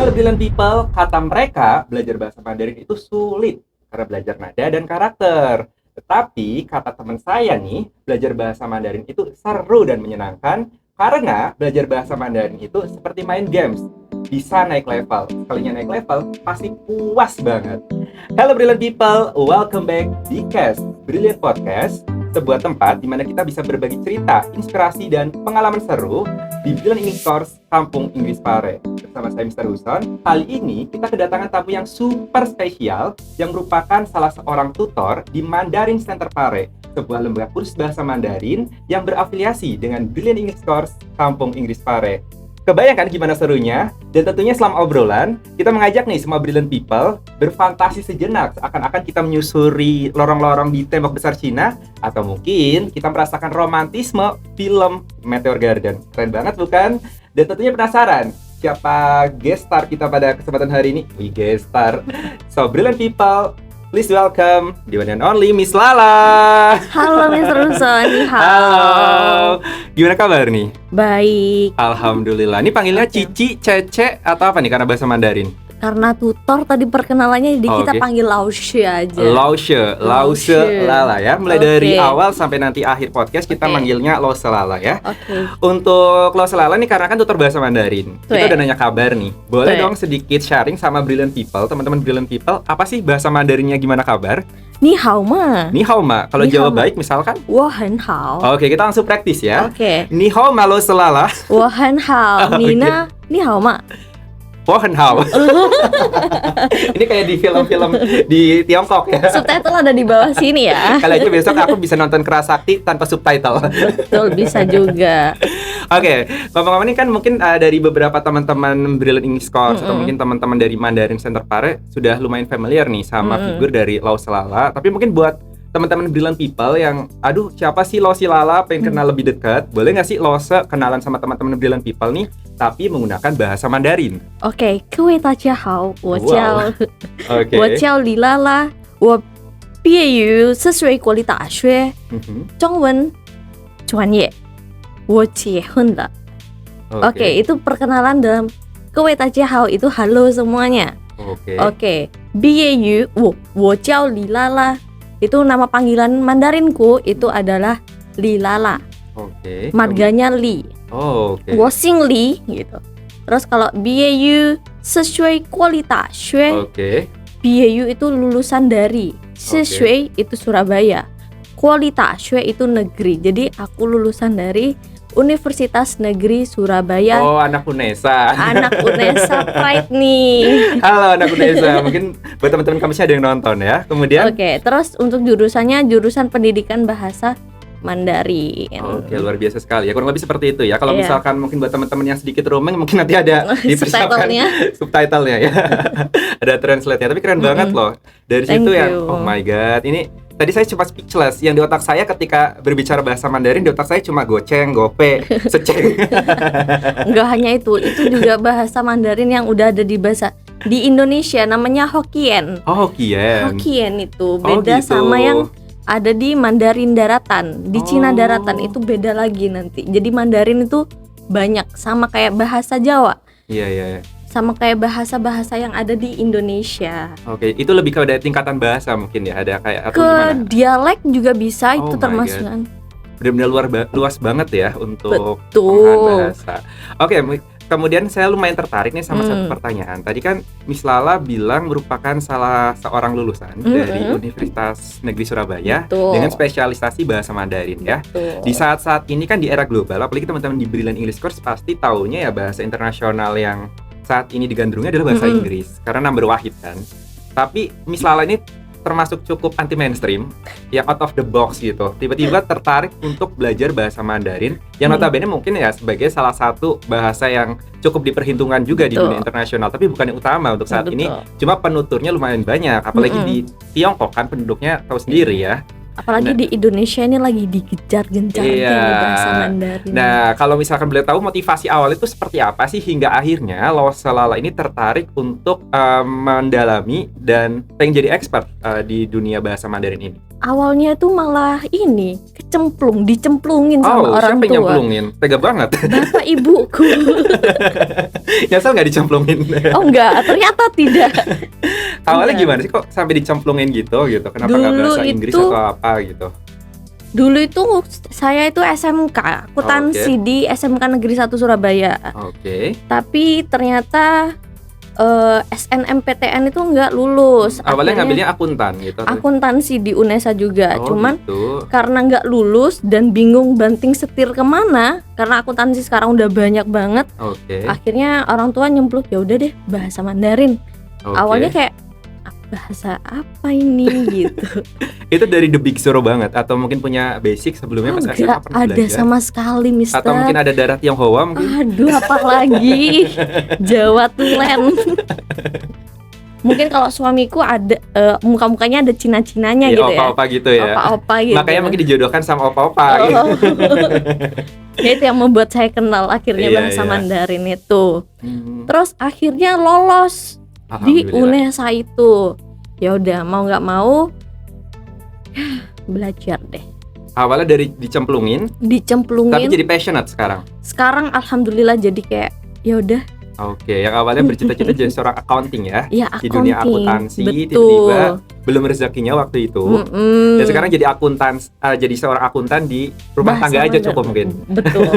Well, brilliant people, kata mereka belajar bahasa Mandarin itu sulit karena belajar nada dan karakter. Tetapi kata teman saya nih, belajar bahasa Mandarin itu seru dan menyenangkan karena belajar bahasa Mandarin itu seperti main games. Bisa naik level. Sekalinya naik level, pasti puas banget. Hello brilliant people, welcome back di Cast Brilliant Podcast, sebuah tempat di mana kita bisa berbagi cerita, inspirasi, dan pengalaman seru di Brilliant English Course Kampung Inggris Pare. Bersama saya Mr. Huson, kali ini kita kedatangan tamu yang super spesial yang merupakan salah seorang tutor di Mandarin Center Pare, sebuah lembaga kursus bahasa Mandarin yang berafiliasi dengan Brilliant English Course Kampung Inggris Pare. Kebayangkan gimana serunya? Dan tentunya selama obrolan, kita mengajak nih semua brilliant people berfantasi sejenak seakan-akan kita menyusuri lorong-lorong di tembok besar Cina, atau mungkin kita merasakan romantisme film Meteor Garden. Keren banget bukan? Dan tentunya penasaran siapa guest star kita pada kesempatan hari ini? Wih, guest star. So brilliant people, please welcome the one and only Miss Lala. Halo Mr. Huson, ni hao. Halo. Gimana kabar nih? Baik. Alhamdulillah. Ini panggilnya Oke. Cici, Cece, atau apa nih karena bahasa Mandarin? Karena tutor tadi perkenalannya jadi kita Oke. panggil Laushe aja. Lause Lala ya. Mulai Oke. dari awal sampai nanti akhir podcast kita Oke. manggilnya Lause Lala ya. Oke. Untuk Lause Lala nih karena kan tutor bahasa Mandarin. Kita Tuh. udah nanya kabar nih. Boleh Tuh. dong sedikit sharing sama brilliant people, teman-teman brilliant people, apa sih bahasa Mandarinnya, gimana kabar? Ni hao ma. Ni hao ma. Kalau Ni hao jawab ma. baik misalkan. Wo hen hao. Oke, kita langsung praktis ya. Oke. Ni hao ma Lause Lala. Wo hen hao. Oke. Nina, ni hao ma. Wohen hao. Ini kayak di film-film di Tiongkok ya. Subtitle ada di bawah sini ya. Kali aja besok aku bisa nonton Kerasakti tanpa subtitle. Betul, bisa juga. Oke, ngomong-ngomong ini kan mungkin dari beberapa teman-teman Brilliant English Course atau mungkin teman-teman dari Mandarin Center Pare sudah lumayan familiar nih sama figur dari Lause Lala. Tapi mungkin buat teman-teman Brilliant people yang, aduh siapa sih Lause Lala, pengen kenal lebih dekat, boleh nggak sih Lause kenalan sama teman-teman Brilliant people nih, tapi menggunakan bahasa Mandarin? Oke, 各位大家好，我叫 Oke. 我叫李拉拉，我毕业于泗水国立大学 Mhm. 中文专业，我结婚了。Oke, itu perkenalan dalam 各位大家好 itu halo semuanya. Oke. Oke, 毕业于我叫李拉拉 itu nama panggilan Mandarinku itu adalah Li Lala. Oke. Marganya Li. Oh, oke. 我姓李 gitu. Terus kalau 毕业于泗水国立大学 Oke. 毕业于 itu lulusan dari, 泗水 itu Surabaya, 国立大学 itu negeri. Jadi aku lulusan dari Universitas Negeri Surabaya. Oh, anak UNESA. Anak UNESA Pride nih. Halo anak UNESA. Mungkin buat teman-teman kami ada yang nonton ya. Kemudian Oke, terus untuk jurusannya jurusan pendidikan bahasa Mandarin. Oke, luar biasa sekali ya. Kurang lebih seperti itu ya. Kalau Iya. misalkan mungkin buat teman-teman yang sedikit roaming, mungkin nanti ada dipersiapkan Subtitlenya. subtitlenya ya. Ada translate-nya. Tapi keren banget loh. Dari Thank situ yang you. oh my god, ini tadi saya cuma speechless. Yang di otak saya ketika berbicara bahasa Mandarin, di otak saya cuma goceng, gope, seceng. Enggak hanya itu juga bahasa Mandarin yang udah ada di Indonesia namanya Hokkien. Oh, Hokkien. Hokkien itu Oh, beda gitu. sama yang ada di Mandarin daratan. Di Cina Oh. daratan itu beda lagi nanti. Jadi Mandarin itu banyak sama kayak bahasa Jawa, Iya, iya. sama kayak bahasa-bahasa yang ada di Indonesia. Oke, itu lebih ke dari tingkatan bahasa mungkin ya. Ada kayak atau Ke gimana? dialek juga bisa Oh itu my termasuk God. kan. Benar-benar luas banget ya untuk Betul. penggunaan bahasa. Oke, kemudian saya lumayan tertarik nih sama satu Hmm. pertanyaan. Tadi kan Miss Lala bilang merupakan salah seorang lulusan dari Universitas Negeri Surabaya Betul. dengan spesialisasi bahasa Mandarin ya. Tuh. Di saat-saat ini kan di era global, apalagi teman-teman di Brilliant English Course pasti taunya ya bahasa internasional yang saat ini digandrungi adalah bahasa Inggris karena number wahid kan. Tapi Miss Lala ini termasuk cukup anti mainstream, yang out of the box gitu. Tiba-tiba tertarik untuk belajar bahasa Mandarin yang notabene mungkin ya sebagai salah satu bahasa yang cukup diperhitungkan juga di Betul. dunia internasional, tapi bukan yang utama untuk saat ini. Betul. Cuma penuturnya lumayan banyak, apalagi di Tiongkok kan penduduknya tahu sendiri ya. Apalagi di Indonesia ini lagi digejar-gencar Iya. nih bahasa Mandarin. Nah, kalau misalkan boleh tahu motivasi awal itu seperti apa sih hingga akhirnya Lause Lala ini tertarik untuk mendalami dan pengen jadi expert di dunia bahasa Mandarin ini? Awalnya tuh malah ini dicemplungin sama orang siapa yang tua. nyemplungin? Tega banget. Bapak ibuku. Nyesel nggak dicemplungin? Oh enggak, ternyata tidak. Awalnya Enggak. gimana sih kok sampai dicemplungin gitu? Kenapa nggak Dulu bahasa Inggris itu- atau apa gitu? Dulu itu saya itu SMK, akuntansi di SMK Negeri 1 Surabaya. Oke. Tapi ternyata SNMPTN itu nggak lulus. Awalnya Akhirnya ngambilnya akuntan gitu. akuntansi di UNESA juga. Cuman gitu. karena nggak lulus dan bingung banting setir kemana, karena akuntansi sekarang udah banyak banget. Oke. Akhirnya orang tua nyemplung, ya udah deh bahasa Mandarin. Oke. Awalnya kayak bahasa apa ini gitu. Itu dari the big zero banget atau mungkin punya basic sebelumnya pas SMA Nggak pernah ada belajar? sama sekali, Mister. Atau mungkin ada darah Tionghoa mungkin? Aduh, apalagi Jawa Tulen. Mungkin kalau suamiku ada muka-mukanya ada Cina-Cinanya Iya, gitu ya. opa-opa gitu ya. Opa-opa gitu. Makanya mungkin dijodohkan sama opa-opa gitu. Oh. Ya itu yang membuat saya kenal akhirnya Iya, bahasa iya. Mandarin itu. Hmm, Terus akhirnya lolos di Alhamdulillah. UNESA itu. Ya udah mau nggak mau belajar deh. Awalnya dari dicemplungin, Dicemplungin. tapi jadi passionate sekarang. Sekarang alhamdulillah jadi kayak ya udah Oke, yang awalnya bercita-cita jadi seorang accounting ya. ya Di dunia accounting. akuntansi, Betul. tiba-tiba belum rezekinya waktu itu. Mm-mm. Dan sekarang jadi jadi seorang akuntan di rumah Bahasa tangga aja Mandarin. cukup mungkin. Betul.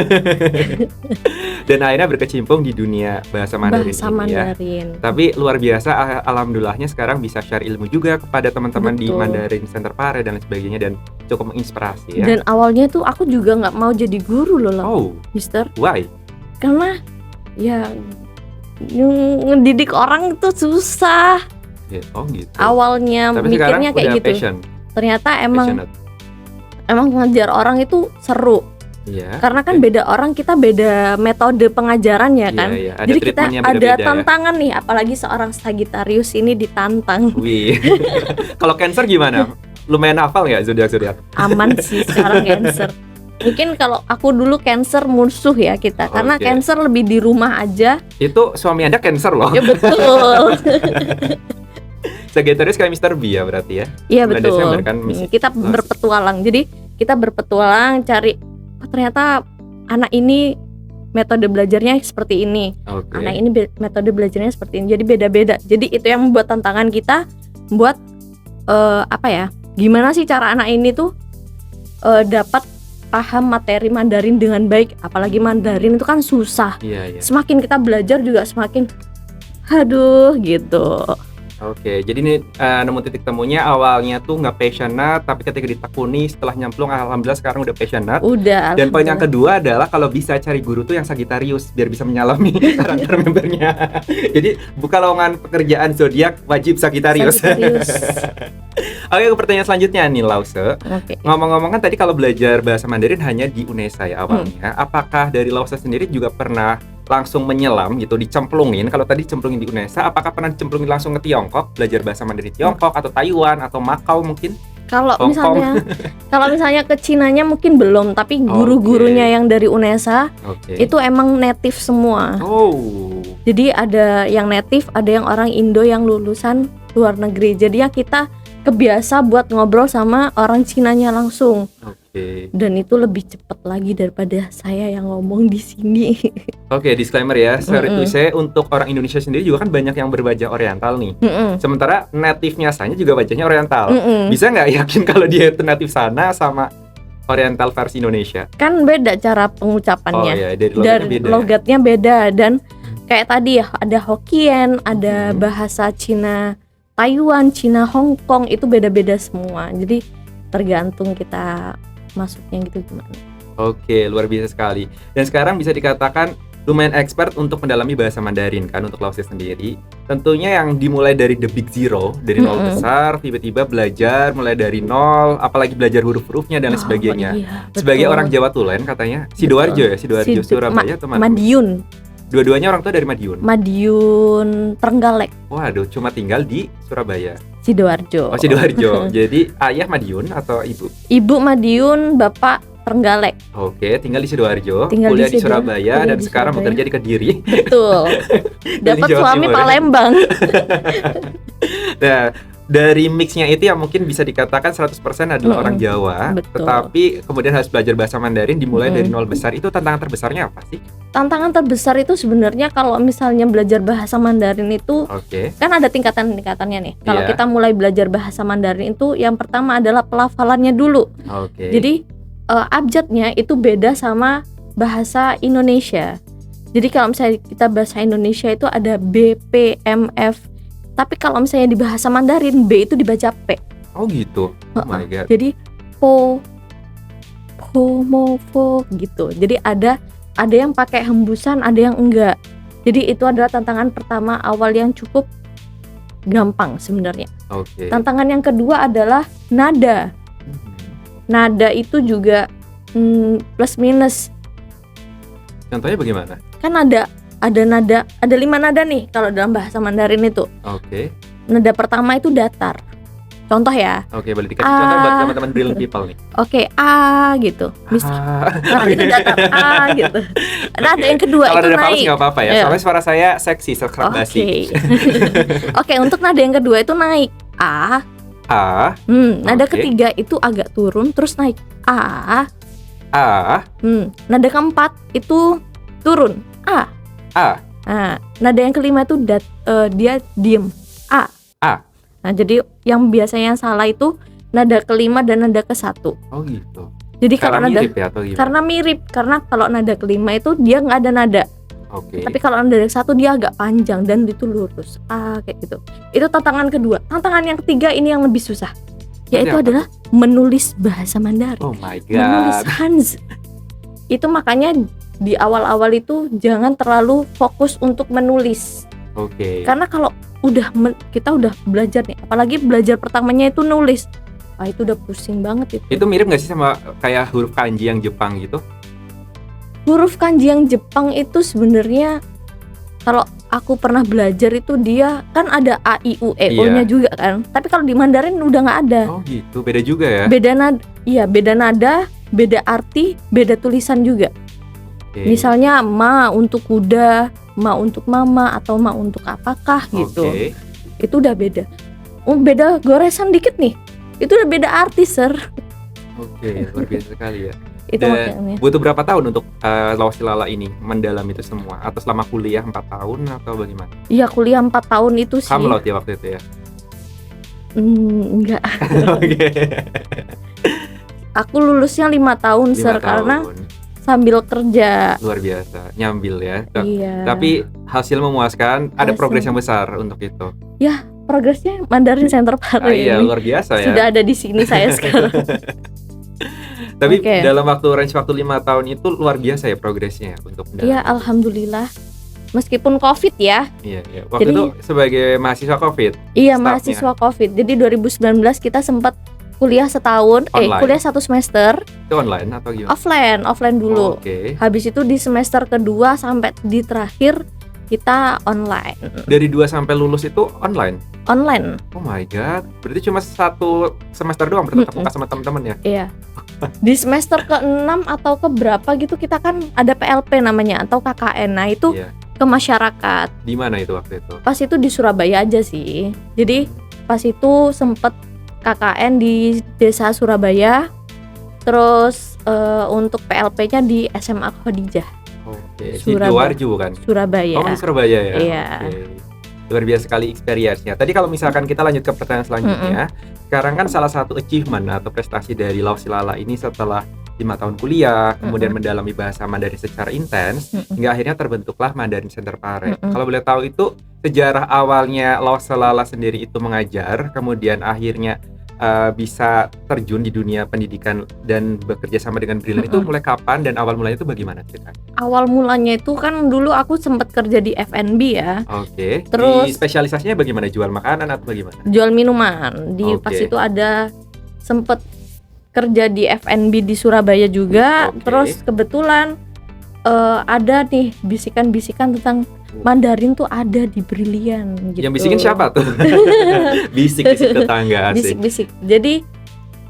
Dan akhirnya berkecimpung di dunia bahasa Mandarin Bahasa ini ya. Mandarin. Tapi luar biasa, alhamdulillahnya sekarang bisa share ilmu juga kepada teman-teman di Betul. Mandarin Center Pare dan lain sebagainya, dan cukup menginspirasi ya. Dan awalnya tuh aku juga nggak mau jadi guru loh, Oh, Mister. why? Karena ya ngedidik orang itu susah. Oh gitu. Awalnya Tapi sekarang mikirnya kayak udah gitu. passion, Ternyata passionate. emang ngejar orang itu seru. Iya. Karena kan beda orang, kita beda metode pengajaran ya kan. Iya, iya. Ada Jadi kita treatmentnya ada beda-beda ya. tantangan nih, apalagi seorang Sagittarius ini ditantang. Wih. Kalau Cancer gimana? Lumayan hafal nggak zodiak? Aman sih sekarang Cancer. Mungkin kalau aku dulu Cancer musuh ya kita, karena Oke. Cancer lebih di rumah aja. Itu suami Anda Cancer loh. Ya betul. Sagittarius kayak Mr. B ya berarti ya. Iya 9 betul. Desember kan misi. Kita berpetualang. Jadi kita berpetualang cari ternyata anak ini metode belajarnya seperti ini. Oke. Anak ini metode belajarnya seperti ini. Jadi beda-beda. Jadi itu yang membuat tantangan kita buat apa ya? Gimana sih cara anak ini tuh dapat paham materi Mandarin dengan baik, apalagi Mandarin itu kan susah. Iya, iya. Semakin kita belajar juga semakin aduh gitu. Oke, jadi ini nemu titik temunya awalnya tuh nggak passionate, tapi ketika ditekuni setelah nyemplung, alhamdulillah sekarang udah passionate. Udah. Dan poin yang alhamdulillah. kedua adalah kalau bisa cari guru tuh yang Sagittarius biar bisa menyalami karakter membernya. Jadi buka lowongan pekerjaan zodiak wajib Sagittarius. Sagittarius. Oke, ke pertanyaan selanjutnya nih Lause. Oke. Ngomong-ngomong kan tadi kalau belajar bahasa Mandarin hanya di UNESA ya awalnya. Apakah dari Lause sendiri juga pernah langsung menyelam gitu, dicemplungin? Kalau tadi cemplungin di UNESA, apakah pernah dicemplungin langsung ke Tiongkok, belajar bahasa Mandarin Tiongkok atau Taiwan atau Macau mungkin? Kalau Hong misalnya ke Cinanya mungkin belum, tapi guru-gurunya yang dari UNESA Oke. itu emang native semua. Oh. Jadi ada yang native, ada yang orang Indo yang lulusan luar negeri. Jadi ya kita kebiasa buat ngobrol sama orang Cinanya langsung. Oke. Dan itu lebih cepat lagi daripada saya yang ngomong di sini. Oke, disclaimer ya. Sorry to Mm-mm. say, untuk orang Indonesia sendiri juga kan banyak yang berwajah Oriental nih. Mm-mm. Sementara native-nya Sanya juga wajahnya Oriental. Mm-mm. Bisa nggak yakin kalau dia itu native sana sama Oriental versi Indonesia? Kan beda cara Oh pengucapannya. iya, dari logatnya Dan beda. ya? logatnya beda. Dan kayak tadi ya, ada Hokkien, ada bahasa Cina Taiwan, Cina Hong Kong, itu beda-beda semua. Jadi tergantung kita masuknya gitu gimana. Oke, luar biasa sekali. Dan sekarang bisa dikatakan lumayan expert untuk mendalami bahasa Mandarin kan untuk Lause sendiri. Tentunya yang dimulai dari the big zero, dari nol Mm-mm. besar, tiba-tiba belajar mulai dari nol, apalagi belajar huruf-hurufnya dan lain Oh, sebagainya. iya, Sebagai betul. orang Jawa Tulen katanya, Sidoarjo ya, Sidoarjo Surabaya atau mana? Madiun, Dua-duanya orang tua dari Madiun. Madiun Trenggalek, Waduh, cuma tinggal di Surabaya. Sidoarjo. Oh, Sidoarjo. Jadi ayah Madiun atau ibu? Ibu Madiun, bapak Trenggalek. Oke, tinggal di Sidoarjo, Tinggal kuliah di di Surabaya kuliah dan di sekarang Surabaya. bekerja di Kediri. Betul. Dapat Jawa suami Timur. Palembang. Nah, dari mixnya itu yang mungkin bisa dikatakan 100% adalah orang Jawa, Betul. tetapi kemudian harus belajar bahasa Mandarin dimulai dari nol besar. Itu tantangan terbesarnya apa sih? Tantangan terbesar itu sebenarnya kalau misalnya belajar bahasa Mandarin itu Oke. kan ada tingkatan-tingkatannya nih. Kalau Iya. kita mulai belajar bahasa Mandarin itu yang pertama adalah pelafalannya dulu. Oke. Jadi abjadnya itu beda sama bahasa Indonesia. Jadi kalau misalnya kita bahasa Indonesia itu ada B, P, M, F. Tapi kalau misalnya di bahasa Mandarin B itu dibaca P. Oh gitu. Oh my god. Jadi po, mo, fo gitu. Jadi ada yang pakai hembusan, ada yang enggak. Jadi itu adalah tantangan pertama awal yang cukup gampang sebenarnya. Oke. Tantangan yang kedua adalah nada. Nada itu juga plus minus. Contohnya bagaimana? Kan ada nada, ada 5 nada nih kalau dalam bahasa Mandarin itu. Oke. Nada pertama itu datar. Contoh ya. Oke, boleh dikasih contoh buat teman-teman brilliant people nih. Oke, A gitu. Nah, itu datar A gitu. Nah, ada yang kedua kalau itu ada paus naik. nggak apa-apa ya. Iya. Soalnya suara saya seksi, serak basi. Oke. Oke, untuk nada yang kedua itu naik A. A, Nada Oke. ketiga itu agak turun terus naik A. A, Nada keempat itu turun A. A. Nah, nada yang kelima itu dia diem A. A. Nah, jadi yang biasanya salah itu nada kelima dan nada ke-1. Oh gitu. Jadi kalau Karena nada mirip ya atau gimana? karena mirip, karena kalau nada kelima itu dia nggak ada nada. Oke. Tapi kalau nada ke-1 dia agak panjang dan itu lurus. Kayak gitu. Itu tantangan kedua. Tantangan yang ketiga ini yang lebih susah. Yaitu apa adalah menulis bahasa Mandarin. Oh my Menulis god. Hanzi. Itu makanya di awal-awal itu jangan terlalu fokus untuk menulis. Oke. Karena kalau kita udah belajar nih, apalagi belajar pertamanya itu nulis, itu udah pusing banget itu. Itu mirip nggak sih sama kayak huruf kanji yang Jepang gitu? Huruf kanji yang Jepang itu sebenarnya kalau aku pernah belajar itu dia kan ada A, I, U, E, O-nya Iya. juga kan. Tapi kalau di Mandarin udah nggak ada. Oh gitu, beda juga ya. Beda nada, beda arti, beda tulisan juga. Oke. Misalnya ma untuk kuda, ma untuk mama, atau ma untuk apakah gitu. Oke. Itu udah beda. Beda goresan dikit nih. Itu udah beda arti, Sir. Oke, luar biasa sekali ya. Itu Dan makanya. butuh berapa tahun untuk Lawsilala ini mendalam itu semua? Atau selama kuliah 4 tahun atau bagaimana? Iya, kuliah 4 tahun itu sih. Kamlot ya waktu itu ya? Enggak. Oke. Aku lulusnya 5 tahun, 5 Sir, tahun. karena sambil kerja. Luar biasa, nyambil ya. Iya. Tapi hasil memuaskan, ada Hasil. progres yang besar untuk itu. Progresnya Mandarin Center Pare Iya, ini luar biasa ya. sudah ada di sini saya sekarang. Tapi Oke. dalam range waktu 5 tahun itu luar biasa ya progresnya untuk Iya, alhamdulillah. Meskipun Covid ya. Iya. Waktu Jadi- itu sebagai mahasiswa Covid. Iya, Staffnya. mahasiswa Covid. Jadi 2019 kita sempat kuliah setahun, Online. kuliah 1 semester Itu online atau gimana? offline dulu. Oke. Habis itu di semester kedua sampai di terakhir kita online. Dari 2 sampai lulus itu online. Online. Oh my god. Berarti cuma 1 semester doang bertatap muka sama teman-teman ya? Iya. Di semester ke-6 atau ke berapa gitu kita kan ada PLP namanya atau KKN. Nah, itu Iya. ke masyarakat. Di mana itu waktu itu? Pas itu di Surabaya aja sih. Jadi pas itu sempet KKN di desa Surabaya. Terus untuk PLP-nya di SMA Khadijah Oke. Surabaya. Sidoarjo kan? Surabaya. Oh, di Surabaya ya? Iya. Oke. Luar biasa sekali experience-nya. Tadi kalau misalkan kita lanjut ke pertanyaan selanjutnya, sekarang kan salah satu achievement atau prestasi dari Lawsilala ini setelah 5 tahun kuliah, kemudian mendalami bahasa Mandarin secara intens, hingga akhirnya terbentuklah Mandarin Center Pare. Kalau boleh tahu itu sejarah awalnya Lawsilala sendiri itu mengajar, kemudian akhirnya bisa terjun di dunia pendidikan dan bekerja sama dengan Brilliant itu mulai kapan dan awal mulanya itu bagaimana ceritanya? Awal mulanya itu kan dulu aku sempat kerja di F&B ya, Oke. Terus- Di spesialisasinya bagaimana? Jual makanan atau bagaimana? jual minuman. Di pas Oke. itu ada sempet kerja di F&B di Surabaya juga. Oke. Terus kebetulan ada nih bisikan-bisikan tentang Mandarin tuh ada di Brilliant gitu. Yang bisikin siapa tuh? Bisik-bisik tetangga asik. Bisik-bisik. Jadi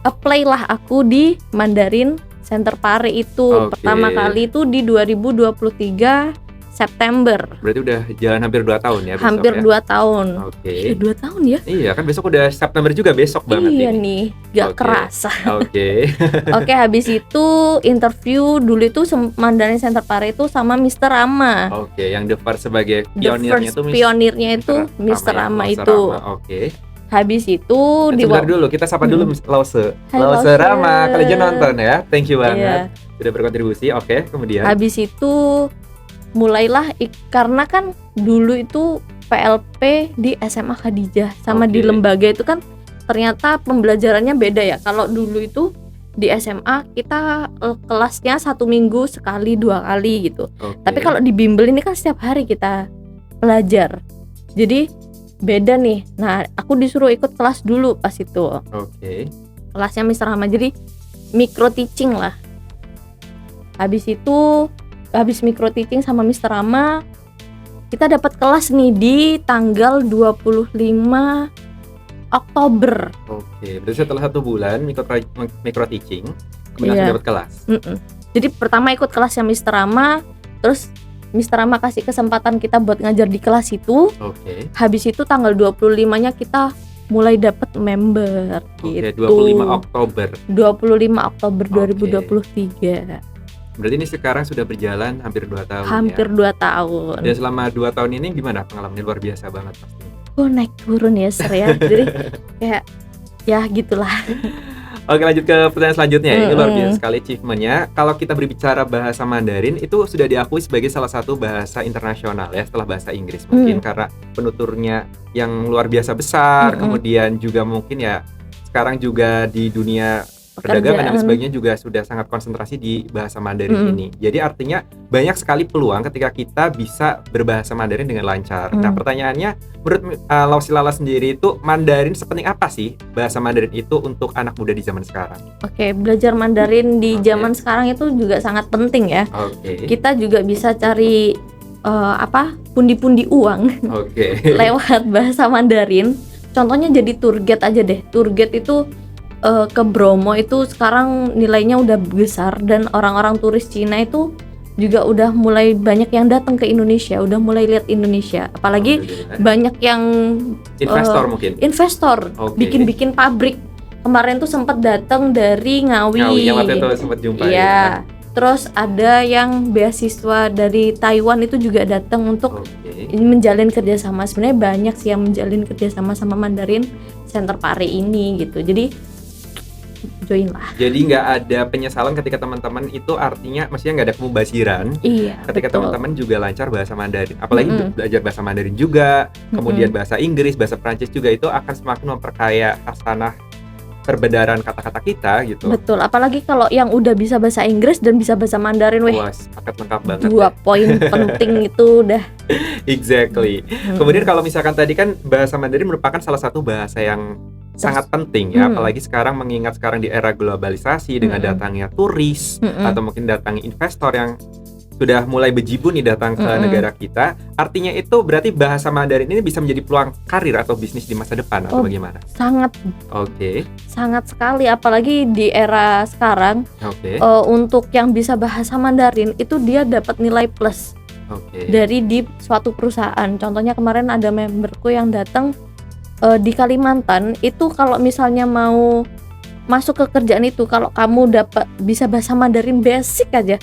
apply lah aku di Mandarin Center Pare itu. Oke. Pertama kali itu di 2023 September. Berarti udah jalan hampir 2 tahun ya besok Hampir ya? 2 tahun. Oke. 2 tahun ya? Iya kan besok udah September juga, besok banget Iya ini. nih, gak Oke. kerasa. Oke. Oke, habis itu interview dulu itu Mandarin Center Pare itu sama Mr. Rama. Oke, yang the first sebagai The pionirnya first itu pionirnya itu Mr. Rama Lause itu. Rama. Oke. Habis itu Sebentar dulu, kita sapa dulu Lause. Hai, Lause Lause. Rama, kalau aja nonton ya. Thank you banget. Iya. Sudah berkontribusi. Oke, kemudian. Habis itu mulailah karena kan dulu itu PLP di SMA Khadijah sama di Oke. lembaga itu kan ternyata pembelajarannya beda ya. Kalau dulu itu di SMA kita kelasnya 1 minggu sekali 2 kali gitu. Oke. Tapi kalau di bimbel ini kan setiap hari kita belajar. Jadi beda nih. Nah, aku disuruh ikut kelas dulu pas itu. Oke. Kelasnya Mr. Rama. Jadi micro teaching lah. Habis itu habis micro teaching sama Mr. Rama, kita dapat kelas nih di tanggal 25 Oktober. Oke, berarti setelah 1 bulan micro teaching, kemudian Iya. langsung dapat kelas. Jadi pertama ikut kelasnya Mr. Rama, terus Mr. Rama kasih kesempatan kita buat ngajar di kelas itu. Oke. Habis itu tanggal 25-nya kita mulai dapat member Oke, gitu. 25 Oktober. 25 Oktober Oke. 2023. Berarti ini sekarang sudah berjalan hampir 2 tahun Hampir ya. 2 tahun. Dan selama 2 tahun ini gimana pengalamannya? Luar biasa banget pastinya. Naik turun ya Ser ya. Jadi kayak ya gitulah. Oke, lanjut ke pertanyaan selanjutnya. Ini luar Mm-mm. biasa sekali achievementnya. Kalau kita berbicara bahasa Mandarin, itu sudah diakui sebagai salah satu bahasa internasional ya, setelah bahasa Inggris. Mungkin karena penuturnya yang luar biasa besar, kemudian juga mungkin ya sekarang juga di dunia perdagangan dan sebagainya juga sudah sangat konsentrasi di bahasa Mandarin ini. Jadi artinya banyak sekali peluang ketika kita bisa berbahasa Mandarin dengan lancar. Nah, pertanyaannya, menurut Lausilala sendiri itu Mandarin sepenting apa sih bahasa Mandarin itu untuk anak muda di zaman sekarang? Oke, belajar Mandarin di Oke. zaman sekarang itu juga sangat penting ya. Oke. Kita juga bisa cari pundi-pundi uang Oke. lewat bahasa Mandarin. Contohnya jadi tour guide aja deh. Tour guide itu ke Bromo itu sekarang nilainya udah besar dan orang-orang turis Cina itu juga udah mulai banyak yang datang ke Indonesia, udah mulai lihat Indonesia. Apalagi Alhamdulillah. banyak yang Investor mungkin. investor Oke. bikin pabrik. Kemarin tuh sempat datang dari Ngawi. Ngawi yang waktu itu sempat jumpa Iya. Terus ada yang beasiswa dari Taiwan itu juga datang untuk Oke. menjalin kerjasama. Sebenarnya banyak sih yang menjalin kerjasama sama Mandarin Center Pare ini gitu. Jadi join lah. Jadi nggak ada penyesalan ketika teman-teman itu, artinya maksudnya nggak ada kemubasiran Iya. ketika betul. teman-teman juga lancar bahasa Mandarin. Apalagi Mm-mm. belajar bahasa Mandarin juga, kemudian bahasa Inggris, bahasa Prancis juga, itu akan semakin memperkaya khasanah perbendaharaan kata-kata kita gitu. Betul. Apalagi kalau yang udah bisa bahasa Inggris dan bisa bahasa Mandarin, weh. Wah, paket lengkap banget. 2 ya. poin penting itu udah. Exactly. Kemudian kalau misalkan tadi kan bahasa Mandarin merupakan salah satu bahasa yang sangat penting ya, apalagi sekarang mengingat sekarang di era globalisasi dengan datangnya turis atau mungkin datangnya investor yang sudah mulai bejibun nih datang ke negara kita. Artinya itu berarti bahasa Mandarin ini bisa menjadi peluang karir atau bisnis di masa depan atau bagaimana? Sangat Oke. sangat sekali, apalagi di era sekarang. Oke. Untuk yang bisa bahasa Mandarin itu dia dapat nilai plus Oke. dari di suatu perusahaan. Contohnya kemarin ada memberku yang datang di Kalimantan itu, kalau misalnya mau masuk ke kerjaan itu, kalau kamu dapat bisa bahasa Mandarin basic aja,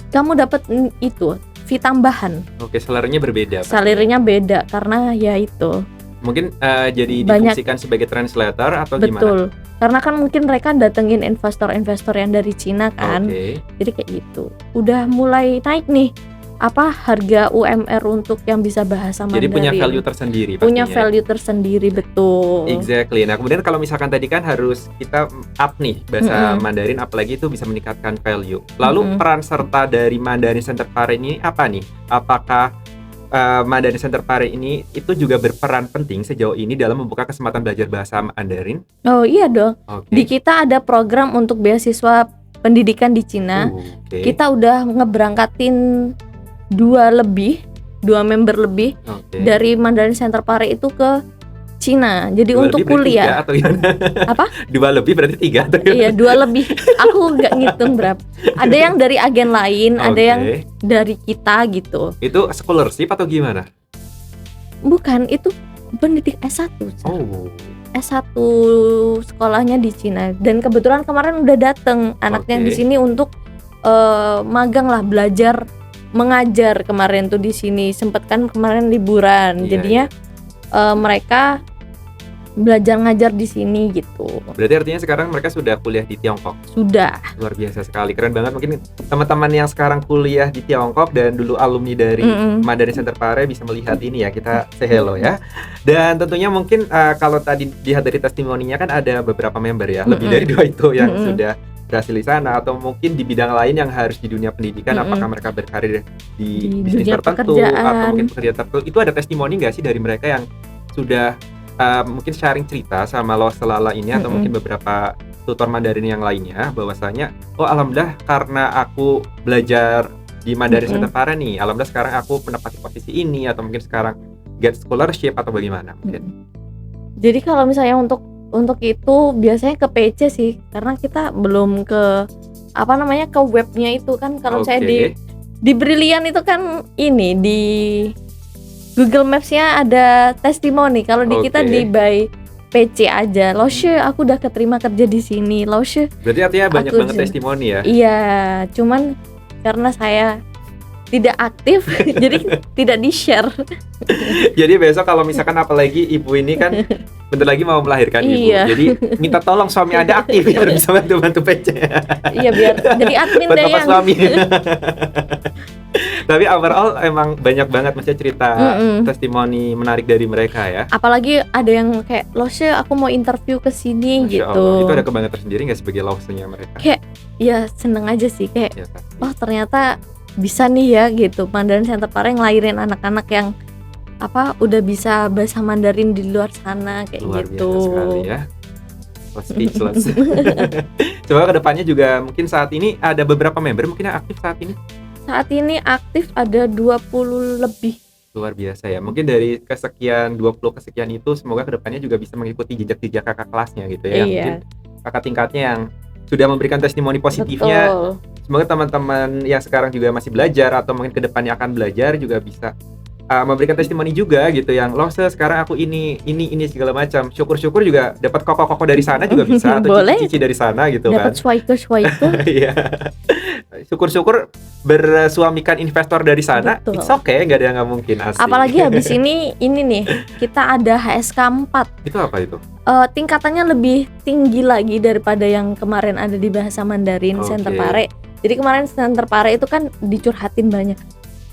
kamu dapat itu fee tambahan. Oke, salarinya berbeda. Salarinya beda karena ya itu. Mungkin jadi Banyak. difungsikan sebagai translator atau gimana? Betul. Karena kan mungkin mereka datengin investor-investor yang dari Cina kan. Oke. Jadi kayak gitu. Udah mulai naik nih harga UMR untuk yang bisa bahasa Mandarin. Jadi punya value tersendiri Punya pastinya. value tersendiri, betul. Exactly. Nah, kemudian kalau misalkan tadi kan harus kita up nih bahasa Mandarin, apalagi itu bisa meningkatkan value. Lalu peran serta dari Mandarin Center Pare ini apa nih? Apakah Mandarin Center Pare ini itu juga berperan penting sejauh ini dalam membuka kesempatan belajar bahasa Mandarin? Oh iya dong. Oke. Di kita ada program untuk beasiswa pendidikan di Cina. Oke. Kita udah ngeberangkatin 2 member lebih Oke. dari Mandarin Center Pare itu ke Cina. Jadi Dua untuk lebih berarti tiga kuliah. atau gimana? Apa? Dua lebih berarti 3 atau gimana? Iya, 2 lebih. Aku nggak ngitung berapa. Ada yang dari agen lain, ada yang Oke. dari kita gitu. Itu scholarship atau gimana? Bukan, itu pendidik S1. Oh. S1 sekolahnya di Cina. Dan kebetulan kemarin udah dateng anaknya Oke. di sini untuk magang lah, belajar mengajar kemarin tuh di sini. Sempet kan kemarin liburan. Iya, Jadinya mereka belajar ngajar di sini gitu. Berarti artinya sekarang mereka sudah kuliah di Tiongkok. Sudah. Luar biasa sekali, keren banget. Mungkin teman-teman yang sekarang kuliah di Tiongkok dan dulu alumni dari Mandarin Center Pare bisa melihat ini ya, kita say hello ya. Dan tentunya mungkin kalau tadi lihat dari testimoninya kan ada beberapa member ya, lebih dari 2 itu yang sudah berhasil di sana, atau mungkin di bidang lain yang harus di dunia pendidikan, apakah mereka berkarir di bisnis dunia tertentu pekerjaan. atau mungkin pekerjaan tertentu. Itu ada testimoni nggak sih dari mereka yang sudah mungkin sharing cerita sama Lo Selala ini, atau mungkin beberapa tutor Mandarin yang lainnya, bahwasanya oh alhamdulillah karena aku belajar di Mandarin Center Pare nih, alhamdulillah sekarang aku menempati posisi ini, atau mungkin sekarang get scholarship atau bagaimana mungkin. Jadi kalau misalnya untuk itu biasanya ke PC sih, karena kita belum ke apa namanya, ke webnya itu kan. Kalau saya di Brilliant itu kan ini di Google Maps-nya ada testimoni. Kalau di kita di by PC aja. Loshe, aku udah keterima kerja di sini. Loshe. Berarti artinya banyak banget testimoni ya? Iya, cuman karena saya tidak aktif jadi tidak di-share. Jadi besok kalau misalkan apalagi ibu ini kan bentar lagi mau melahirkan ibu. Iya. Jadi minta tolong suami Anda aktif biar bisa bantu-bantu PC. Iya, biar jadi admin buat deh bapak yang suami. Tapi overall emang banyak banget maksudnya cerita testimoni menarik dari mereka ya. Apalagi ada yang kayak Loshe, aku mau interview ke sini gitu. Allah, itu ada kebanggaan tersendiri nggak sebagai Losenya mereka? Kayak ya seneng aja sih, kayak Ya, pasti. oh ternyata bisa nih ya gitu. Mandarin Center Pare ngelahirin anak-anak yang apa udah bisa bahasa Mandarin di luar sana kayak Luar gitu. biasa sekali ya. Speechless. Coba kedepannya juga mungkin saat ini ada beberapa member mungkin yang aktif saat ini. Saat ini aktif ada 20 lebih. Luar biasa ya. Mungkin dari kesekian 20 kesekian itu semoga kedepannya juga bisa mengikuti jejak-jejak kakak kelasnya gitu ya. Yang mungkin kakak tingkatnya yang sudah memberikan testimoni positifnya. Betul. Semoga teman-teman yang sekarang juga masih belajar atau mungkin kedepannya akan belajar juga bisa memberikan testimoni juga gitu, yang Lose sekarang aku ini segala macam. Syukur-syukur juga dapat koko-koko dari sana juga bisa, atau cici-cici dari sana gitu kan. Dapat swiker. Iya. Syukur-syukur bersuamikan investor dari sana. Betul. It's okay, nggak ada yang nggak mungkin, asli. Apalagi habis ini nih kita ada HSK 4. Itu apa itu? Tingkatannya lebih tinggi lagi daripada yang kemarin ada di bahasa Mandarin Center Pare. Jadi kemarin Center Pare itu kan dicurhatin banyak.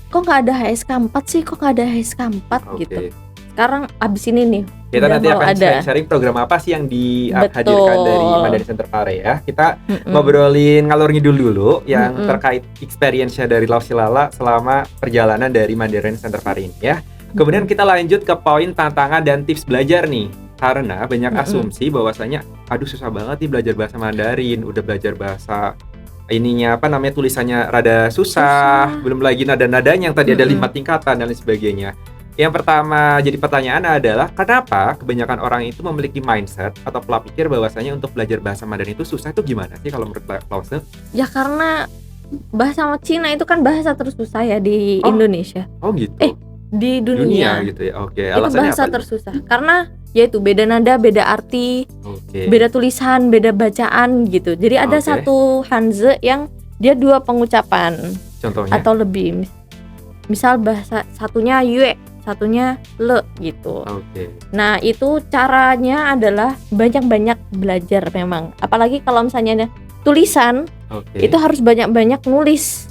Kok nggak ada HSK 4 sih? Kok nggak ada HSK 4 gitu. Sekarang abis ini nih kita nanti akan sharing program apa sih yang dihadirkan dari Mandarin Center Pare ya. Kita ngobrolin ngalor ngidul dulu yang terkait experience-nya dari Lo Selala selama perjalanan dari Mandarin Center Pare ini ya. Kemudian kita lanjut ke poin tantangan dan tips belajar nih. Karena banyak asumsi bahwasanya aduh susah banget nih belajar bahasa Mandarin, udah belajar bahasa ininya apa namanya tulisannya rada susah. Belum lagi nada-nadanya yang tadi ada 5 tingkatan dan lain sebagainya. Yang pertama jadi pertanyaan adalah kenapa kebanyakan orang itu memiliki mindset atau pola pikir bahwasanya untuk belajar bahasa Mandarin itu susah, itu gimana sih kalau menurut Lause? Ya karena bahasa Cina itu kan bahasa tersusah ya di Indonesia. Oh gitu. Di dunia gitu ya. Oke. Itu bahasa apa tersusah karena yaitu beda nada, beda arti, beda tulisan, beda bacaan gitu. Jadi ada satu hanzi yang dia 2 pengucapan. Contohnya? Atau lebih. Misal bahasa satunya yue, satunya le gitu. Nah, itu caranya adalah banyak-banyak belajar memang. Apalagi kalau misalnya tulisan, itu harus banyak-banyak nulis.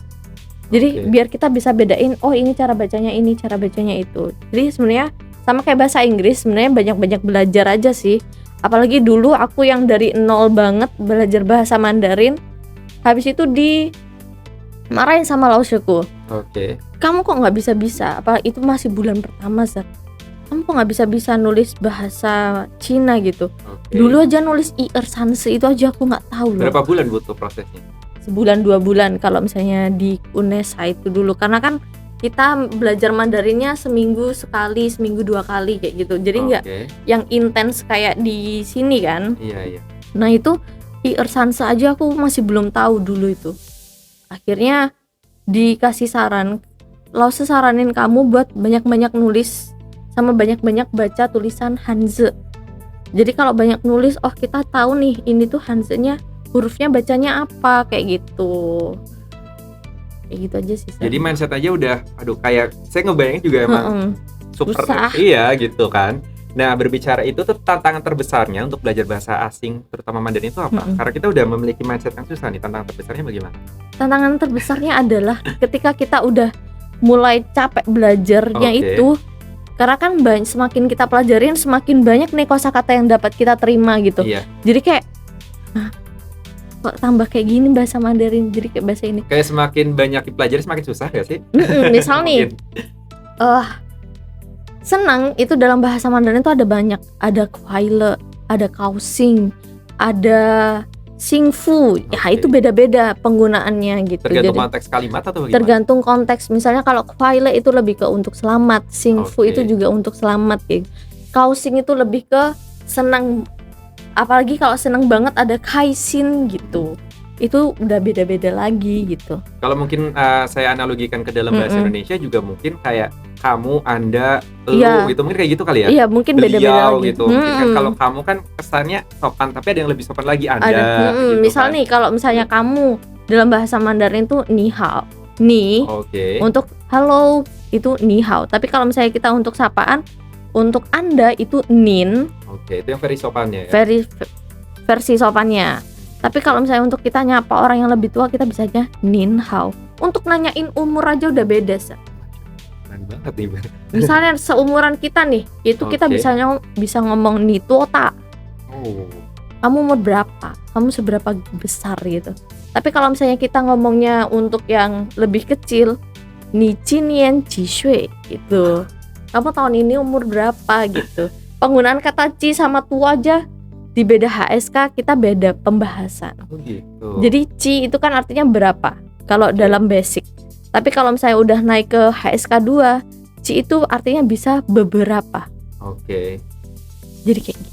Jadi biar kita bisa bedain, oh ini cara bacanya ini, cara bacanya itu. Jadi sebenarnya sama kayak bahasa Inggris, sebenarnya banyak-banyak belajar aja sih. Apalagi dulu aku yang dari nol banget belajar bahasa Mandarin, habis itu dimarahin sama lausheku. Kamu kok nggak bisa-bisa? Apa itu masih bulan pertama, Zat? Kamu kok nggak bisa-bisa nulis bahasa Cina gitu? Dulu aja nulis sanse itu aja aku nggak tahu loh. Berapa bulan butuh prosesnya? Sebulan 2 bulan kalau misalnya di UNESA itu dulu, karena kan kita belajar Mandarinnya seminggu sekali, seminggu 2 kali kayak gitu. Jadi nggak Oke. yang intens kayak di sini kan. Iya. Nah itu di Ersansa aja aku masih belum tahu dulu itu. Akhirnya dikasih saran, Lause saranin kamu buat banyak-banyak nulis sama banyak-banyak baca tulisan Hanzi. Jadi kalau banyak nulis, oh kita tahu nih ini tuh Hanzi-nya, hurufnya bacanya apa kayak gitu. Kayak gitu aja sih. Jadi mindset aja udah, aduh kayak saya ngebayangin juga emang super susah. iya gitu kan. Nah berbicara itu tuh tantangan terbesarnya untuk belajar bahasa asing terutama Mandarin itu apa? Karena kita udah memiliki mindset yang susah nih, tantangan terbesarnya bagaimana? Tantangan terbesarnya adalah ketika kita udah mulai capek belajarnya Oke. itu, karena kan semakin kita pelajarin semakin banyak nih kosakata yang dapat kita terima gitu. Iya. Jadi kayak kok tambah kayak gini bahasa Mandarin, jadi kayak bahasa ini. Kayak semakin banyak dipelajari semakin susah gak sih? Misal nih, Mungkin. senang itu dalam bahasa Mandarin itu ada banyak, ada kuaile, ada kaosing, ada singfu. Ya Oke. itu beda-beda penggunaannya gitu. Tergantung Jadi konteks kalimat atau bagaimana? tergantung konteks. Misalnya kalau kuaile itu lebih ke untuk selamat, singfu Oke. itu juga untuk selamat gitu. Kaosing itu lebih ke senang, apalagi kalau senang banget ada kaisin gitu. Itu udah beda-beda lagi gitu. Kalau mungkin saya analogikan ke dalam bahasa Indonesia juga mungkin kayak kamu, Anda, lu Iya. gitu, mungkin kayak gitu kali ya? Iya mungkin beda-beda Beliau lagi. gitu. Mungkin kan kalau kamu kan kesannya sopan, tapi ada yang lebih sopan lagi, Anda. Ada. Gitu Misal kan. nih kalau misalnya kamu dalam bahasa Mandarin tuh ni hao, ni Oke. untuk halo itu ni hao. Tapi kalau misalnya kita untuk sapaan, untuk Anda itu nin, Oke, itu yang very sopannya ya. versi sopannya. Tapi kalau misalnya untuk kita nyapa orang yang lebih tua, kita bisa aja nin hao. Untuk nanyain umur aja udah beda, Sa. Keren banget nih. Misalnya seumuran kita nih, itu kita Oke. bisa ngomong ni tuota. Oh. Kamu umur berapa? Kamu seberapa besar gitu. Tapi kalau misalnya kita ngomongnya untuk yang lebih kecil, ni jinian jishui gitu. Kamu tahun ini umur berapa gitu. Penggunaan kata ci sama tua aja di beda HSK kita beda pembahasan. Oh gitu. Jadi ci itu kan artinya berapa kalau dalam basic. Tapi kalau misalnya udah naik ke HSK 2, ci itu artinya bisa beberapa. Oke. Jadi kayak gitu.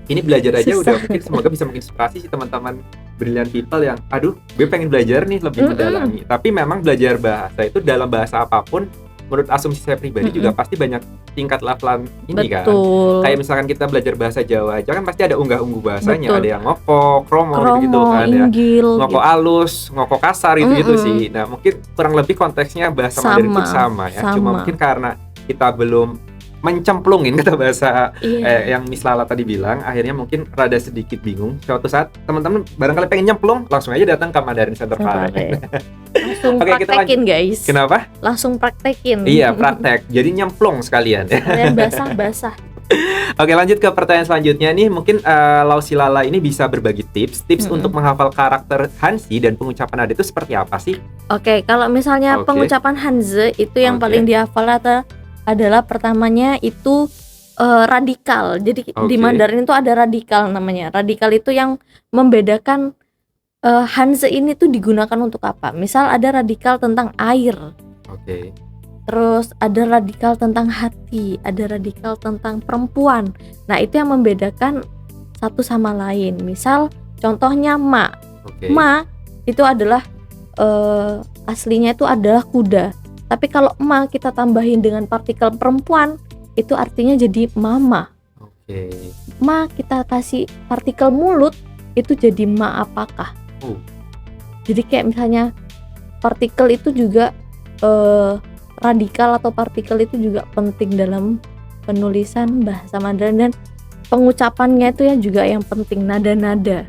Ini belajar aja Susah. udah mungkin semoga bisa menginspirasi sih teman-teman brilliant people yang aduh, gue pengen belajar nih lebih mendalami. Tapi memang belajar bahasa itu dalam bahasa apapun menurut asumsi saya pribadi juga pasti banyak tingkat levelan ini kan. Betul. Kayak misalkan kita belajar bahasa Jawa aja kan pasti ada unggah-ungguh bahasanya, Betul. ada yang ngoko, kromo gitu Kromo, kan ya. inggil, Ngoko gitu. alus, ngoko kasar gitu sih. Nah, mungkin kurang lebih konteksnya bahasa Mandarin pun sama ya. Cuma sama. mungkin karena kita belum mencemplungin kata bahasa Iya. yang Miss Lala tadi bilang, akhirnya mungkin rada sedikit bingung. Suatu saat teman-teman barangkali pengen nyemplung, langsung aja datang ke Mandarin Center Park. Langsung Oke, kita praktekin guys. Kenapa? Langsung praktekin. Iya, praktek. Jadi nyemplung sekalian. Kalian basah-basah. Oke, lanjut ke pertanyaan selanjutnya nih. Mungkin Lausi Lala ini bisa berbagi tips untuk menghafal karakter Hanzi dan pengucapan nada itu seperti apa sih? Oke, kalau misalnya Oke. pengucapan Hanzi itu yang Oke. paling dihafal adalah pertamanya itu radikal. Jadi di Oke. Mandarin itu ada radikal namanya. Radikal itu yang membedakan Hanzi ini tuh digunakan untuk apa. Misal ada radikal tentang air. Oke. Terus ada radikal tentang hati, ada radikal tentang perempuan. Nah, itu yang membedakan satu sama lain. Misal contohnya ma. Oke. Ma itu adalah aslinya itu adalah kuda. Tapi kalau ma kita tambahin dengan partikel perempuan, itu artinya jadi mama. Oke. Ma kita kasih partikel mulut, itu jadi ma apakah. Jadi kayak misalnya partikel itu juga radikal atau partikel itu juga penting dalam penulisan bahasa Mandarin, dan pengucapannya itu ya juga yang penting, nada-nada.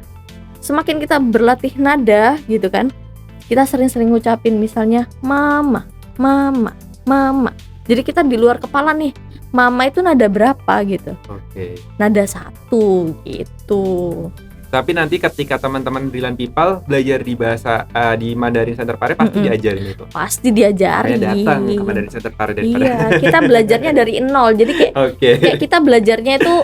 Semakin kita berlatih nada gitu kan, kita sering-sering ngucapin misalnya mama, mama, mama. Jadi kita di luar kepala nih, mama itu nada berapa gitu. Oke. Nada 1 gitu. Tapi nanti ketika teman-teman Brilliant People belajar di bahasa di Mandarin Center Pare pasti diajarin itu. Pasti diajarin. Makanya datang ke Mandarin Center Pare daripada. Iya, kita belajarnya dari nol. Jadi kayak Oke. kayak kita belajarnya itu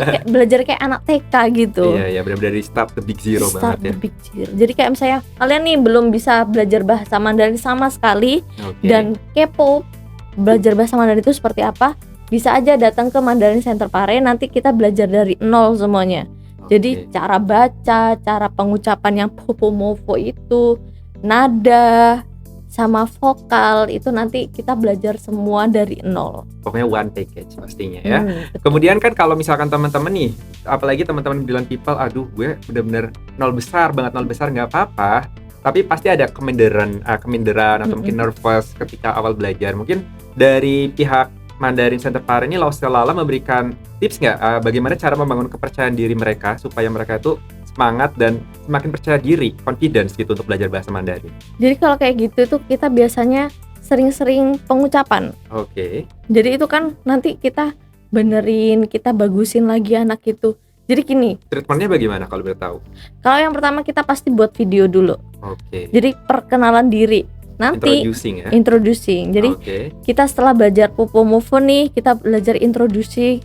kayak belajar kayak anak TK gitu. Iya, ya benar-benar dari start the big zero Start banget ya. the big zero. Jadi kayak misalnya kalian nih belum bisa belajar bahasa Mandarin sama sekali Oke. dan kepo belajar bahasa Mandarin itu seperti apa, bisa aja datang ke Mandarin Center Pare, nanti kita belajar dari nol semuanya. Jadi cara baca, cara pengucapan yang popo-mofo itu, nada, sama vokal itu nanti kita belajar semua dari nol. Pokoknya one package pastinya ya. Betul. Kemudian kan kalau misalkan teman-teman nih, apalagi teman-teman Brilliant People, aduh gue bener-bener nol besar nggak apa-apa. Tapi pasti ada keminderan atau mungkin nervous ketika awal belajar. Mungkin dari pihak Mandarin Center Pare ini Lauselala memberikan tips nggak bagaimana cara membangun kepercayaan diri mereka supaya mereka itu semangat dan semakin percaya diri, confidence gitu untuk belajar bahasa Mandarin. Jadi kalau kayak gitu tuh kita biasanya sering-sering pengucapan. Oke. Jadi itu kan nanti kita benerin, kita bagusin lagi anak itu. Jadi gini, Treatmentnya bagaimana kalau boleh tahu? kalau yang pertama kita pasti buat video dulu. Oke. Jadi perkenalan diri. Nanti Introducing ya. introducing. Jadi Oke. kita setelah belajar popo-mofo nih, kita belajar introducing.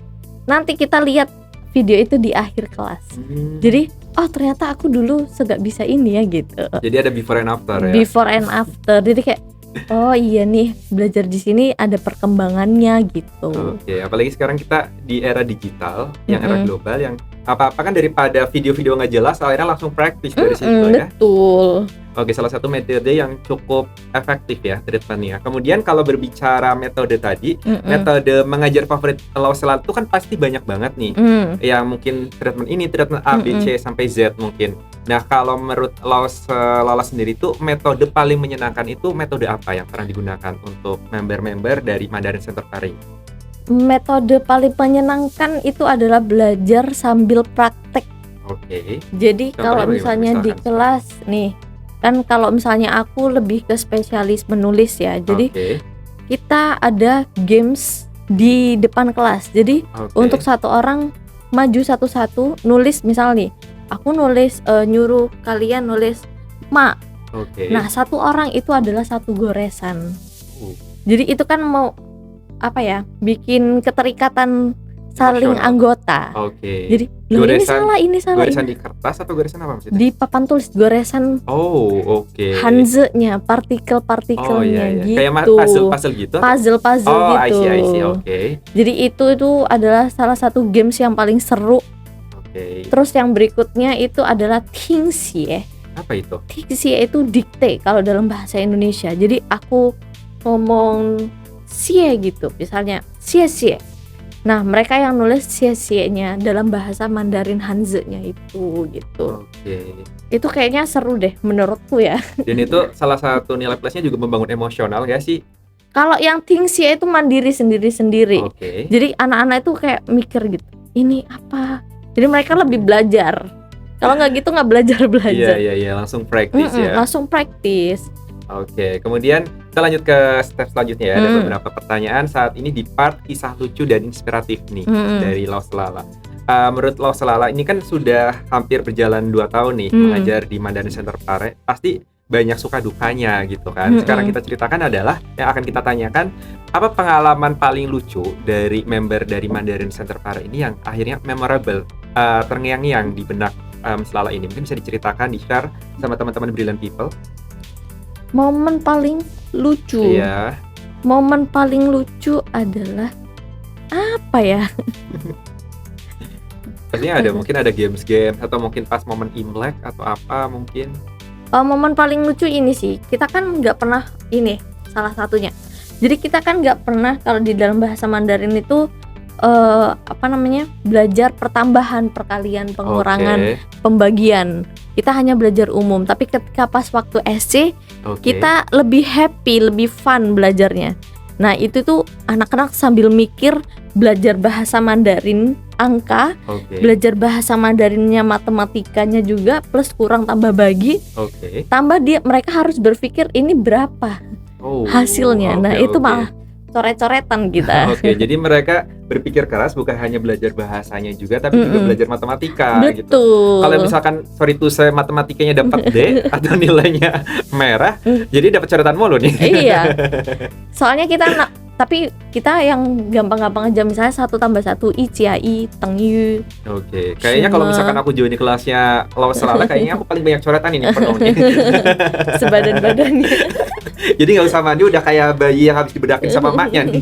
Nanti kita lihat video itu di akhir kelas. Jadi, oh ternyata aku dulu segak bisa ini ya gitu. Jadi ada before and after ya. Before and after. Jadi kayak oh iya nih, belajar di sini ada perkembangannya gitu. Oke, apalagi sekarang kita di era digital, yang era global, yang apa-apa kan daripada video-video nggak jelas, akhirnya langsung praktis dari situ ya. Betul. Oke, salah satu metode yang cukup efektif ya treatmentnya. Kemudian kalau berbicara metode tadi, metode mengajar favorit Lauselala itu kan pasti banyak banget nih. Yang mungkin treatment ini, treatment A, B, C sampai Z mungkin. Nah, kalau menurut Lauselala sendiri itu metode paling menyenangkan itu metode apa yang pernah digunakan untuk member-member dari Mandarin Center Pare? Metode paling menyenangkan itu adalah belajar sambil praktek. Oke. Jadi Contohnya kalau bagaimana misalnya di misalkan? kelas nih, kan kalau misalnya aku lebih ke spesialis menulis ya. Jadi Oke. kita ada games di depan kelas. Jadi Oke. untuk satu orang maju satu-satu nulis, misal nih aku nulis nyuruh kalian nulis ma. Oke. Nah, satu orang itu adalah satu goresan. Jadi itu kan mau apa ya? Bikin keterikatan saling Emosional. anggota. Oke. Jadi loh, ini salah, ini salah. Goresan ini. di kertas atau goresan apa maksudnya? Di papan tulis goresan Oh, oke. Hanze-nya, Oh partikel-partikelnya iya, iya. gitu. Kayak puzzle gitu? Puzzle-puzzle Oh, gitu. I see, oke. Jadi itu adalah salah satu games yang paling seru. Oke. Terus yang berikutnya itu adalah tingxie. Apa itu? Tingxie itu dikte kalau dalam bahasa Indonesia. Jadi aku ngomong xie gitu, misalnya xie. Nah, mereka yang nulis xie-nya dalam bahasa Mandarin Hanze-nya itu gitu. Oke. Itu kayaknya seru deh menurutku ya. Dan itu salah satu nilai plusnya juga membangun emosional gak sih? Kalau yang tingxie itu mandiri sendiri-sendiri. Oke. Jadi anak-anak itu kayak mikir gitu, ini apa? Jadi mereka lebih belajar. Kalau nggak gitu nggak belajar. Iya, langsung praktis ya. Langsung praktis. Oke, kemudian kita lanjut ke step selanjutnya ya. Ada beberapa pertanyaan saat ini di part kisah lucu dan inspiratif nih dari Lauselala. Menurut Lauselala ini kan sudah hampir berjalan 2 tahun nih mengajar di Mandarin Center Pare. Pasti banyak suka dukanya gitu kan. Sekarang kita ceritakan adalah yang akan kita tanyakan, apa pengalaman paling lucu dari member dari Mandarin Center Pare ini yang akhirnya memorable, terngiang-ngiang di benak Lauselala ini. Mungkin bisa diceritakan, di-share sama teman-teman Brilliant People. Momen paling lucu. Iya. Momen paling lucu adalah apa ya? Pastinya ada, mungkin ada games atau mungkin pas momen Imlek atau apa mungkin. Momen paling lucu ini sih, kita kan nggak pernah ini salah satunya. Jadi kita kan nggak pernah kalau di dalam bahasa Mandarin itu belajar pertambahan, perkalian, pengurangan, pembagian. Kita hanya belajar umum. Tapi ketika pas waktu SC, kita lebih happy, lebih fun belajarnya. Nah itu tuh anak-anak sambil mikir belajar bahasa Mandarin, angka, belajar bahasa Mandarinnya, matematikanya juga, plus kurang tambah bagi, tambah mereka harus berpikir ini berapa hasilnya. Nah itu malah coret-coretan kita. Jadi mereka berpikir keras, bukan hanya belajar bahasanya juga, tapi juga belajar matematika gitu. Betul. Kalau misalkan sorry to say matematikanya dapat D atau nilainya merah, jadi dapat coretan mulu nih. Iya. Soalnya tapi kita yang gampang-gampang aja, misalnya 1 tambah 1 I, Cia, I, Teng Yu. Oke, kayaknya kalau misalkan aku join di kelasnya Lawas Selala, kayaknya aku paling banyak coretan ini penuhnya. Sebadan-badannya. Jadi nggak usah mandi, udah kayak bayi yang habis dibedakin sama emaknya nih.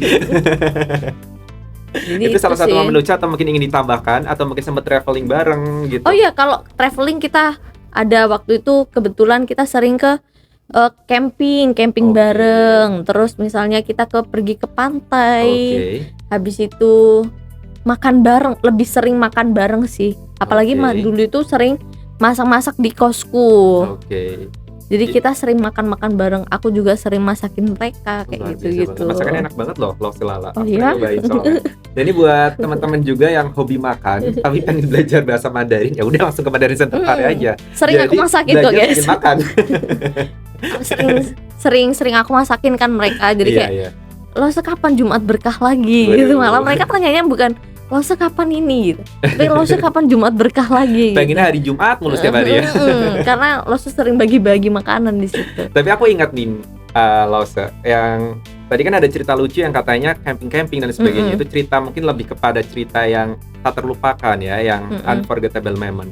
Jadi Itu salah satu sih. momen lucu, atau mungkin ingin ditambahkan, atau mungkin sempat traveling bareng gitu. Oh iya, kalau traveling kita ada waktu itu kebetulan kita sering ke camping Oke. bareng. Terus misalnya kita pergi ke pantai. Oke. Habis itu makan bareng, lebih sering makan bareng sih. Apalagi Oke. dulu itu sering masak-masak di kosku. Oke. Jadi kita sering makan-makan bareng. Aku juga sering masakin mereka kayak Luar biasa gitu-gitu. banget. Masakannya enak banget loh, Lawas Selala. Oh Aku iya? pernah nyobain soalnya. Dan ini buat teman-teman juga yang hobi makan tapi pengen belajar bahasa Mandarin, ya udah langsung ke Mandarin Center aja. Sering aku Jadi, masakin kok belajar guys. bikin makan. Sering aku masakin kan mereka. Jadi Iya, kayak iya. lo sekapan Jumat berkah lagi Waduh. gitu. Malah mereka tanyanya bukan lo sekapan ini gitu, tapi lo sekapan Jumat berkah lagi gitu. Pengennya hari Jumat mulu setiap hari ya. Karena lo sering bagi-bagi makanan di situ. Tapi aku ingat nih, Lause, yang tadi kan ada cerita lucu yang katanya camping-camping dan sebagainya. Itu cerita mungkin lebih kepada cerita yang tak terlupakan ya, yang unforgettable moment.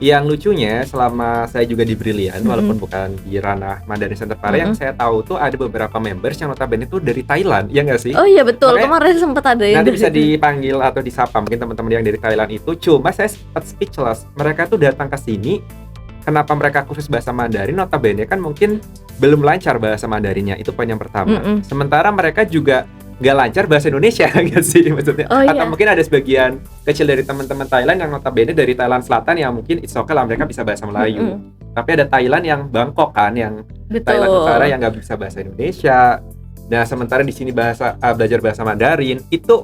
Yang lucunya selama saya juga di Brilliant, walaupun bukan di ranah Mandarin Center Pare, yang saya tahu tuh ada beberapa members yang notabene tuh dari Thailand, ya nggak sih? Oh iya betul, Makanya kemarin sempat ada yang nanti dari bisa situ. dipanggil atau disapa mungkin teman-teman yang dari Thailand itu. Cuma saya sempat speechless. Mereka tuh datang ke sini, kenapa mereka kursus bahasa Mandarin? Notabene kan mungkin belum lancar bahasa Mandarinnya, itu poin yang pertama. Sementara mereka juga nggak lancar bahasa Indonesia, nggak sih maksudnya? Oh, Atau iya. mungkin ada sebagian kecil dari teman-teman Thailand yang notabene dari Thailand Selatan yang mungkin it's okay lah mereka bisa bahasa Melayu. Tapi ada Thailand yang Bangkok kan, yang Thailand Utara yang nggak bisa bahasa Indonesia. Nah sementara di sini belajar bahasa Mandarin itu